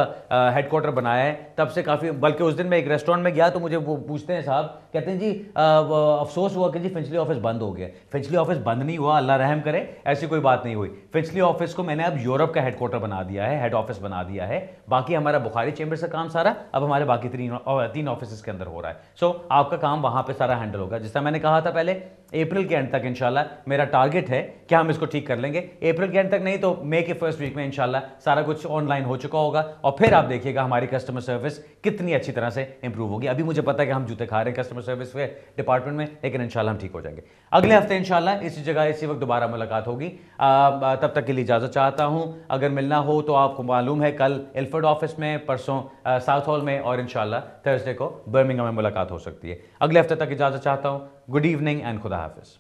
हेडक्वार्टर बनाया है तब से काफ़ी, बल्कि उस दिन मैं एक रेस्टोरेंट में गया तो मुझे वो पूछते हैं साहब, कहते हैं जी अफसोस हुआ कि जी फिंचली ऑफिस बंद हो गया। फिंचली ऑफिस बंद नहीं हुआ, अल्लाह रहम करे, ऐसी कोई बात नहीं हुई। फिंचली ऑफिस को मैंने अब यूरोप का हेडक्वार्टर बना दिया है, हेड ऑफिस बना दिया है। बाकी हमारा बुखारी चेंबर से काम सारा अब हमारे बाकी तीन ऑफिस के अंदर हो रहा है। सो आपका काम वहां पे सारा हैंडल होगा। जिस तरह मैंने कहा था पहले, अप्रैल के एंड तक इंशाल्लाह मेरा टारगेट है कि हम इसको ठीक कर लेंगे। अप्रैल के एंड तक नहीं तो मई के फर्स्ट वीक में इंशाल्लाह सारा कुछ ऑनलाइन हो चुका होगा और फिर आप देखिएगा हमारी कस्टमर सर्विस कितनी अच्छी तरह से इंप्रूव होगी। अभी मुझे पता है कि हम जूते खा रहे हैं कस्टमर सर्विस के डिपार्टमेंट में, लेकिन इंशाल्लाह हम ठीक हो जाएंगे। अगले हफ्ते इंशाल्लाह इसी जगह इसी वक्त दोबारा मुलाकात होगी। तब तक के लिए इजाजत चाहता हूं। अगर मिलना हो तो आपको मालूम है कल इल्फर्ड ऑफिस में, परसों साउथ हॉल में और इंशाल्लाह थर्सडे को बर्मिंघम में मुलाकात हो सकती है। अगले हफ्ते तक इजाजत चाहता हूं। गुड इवनिंग एंड खुदा हाफिज।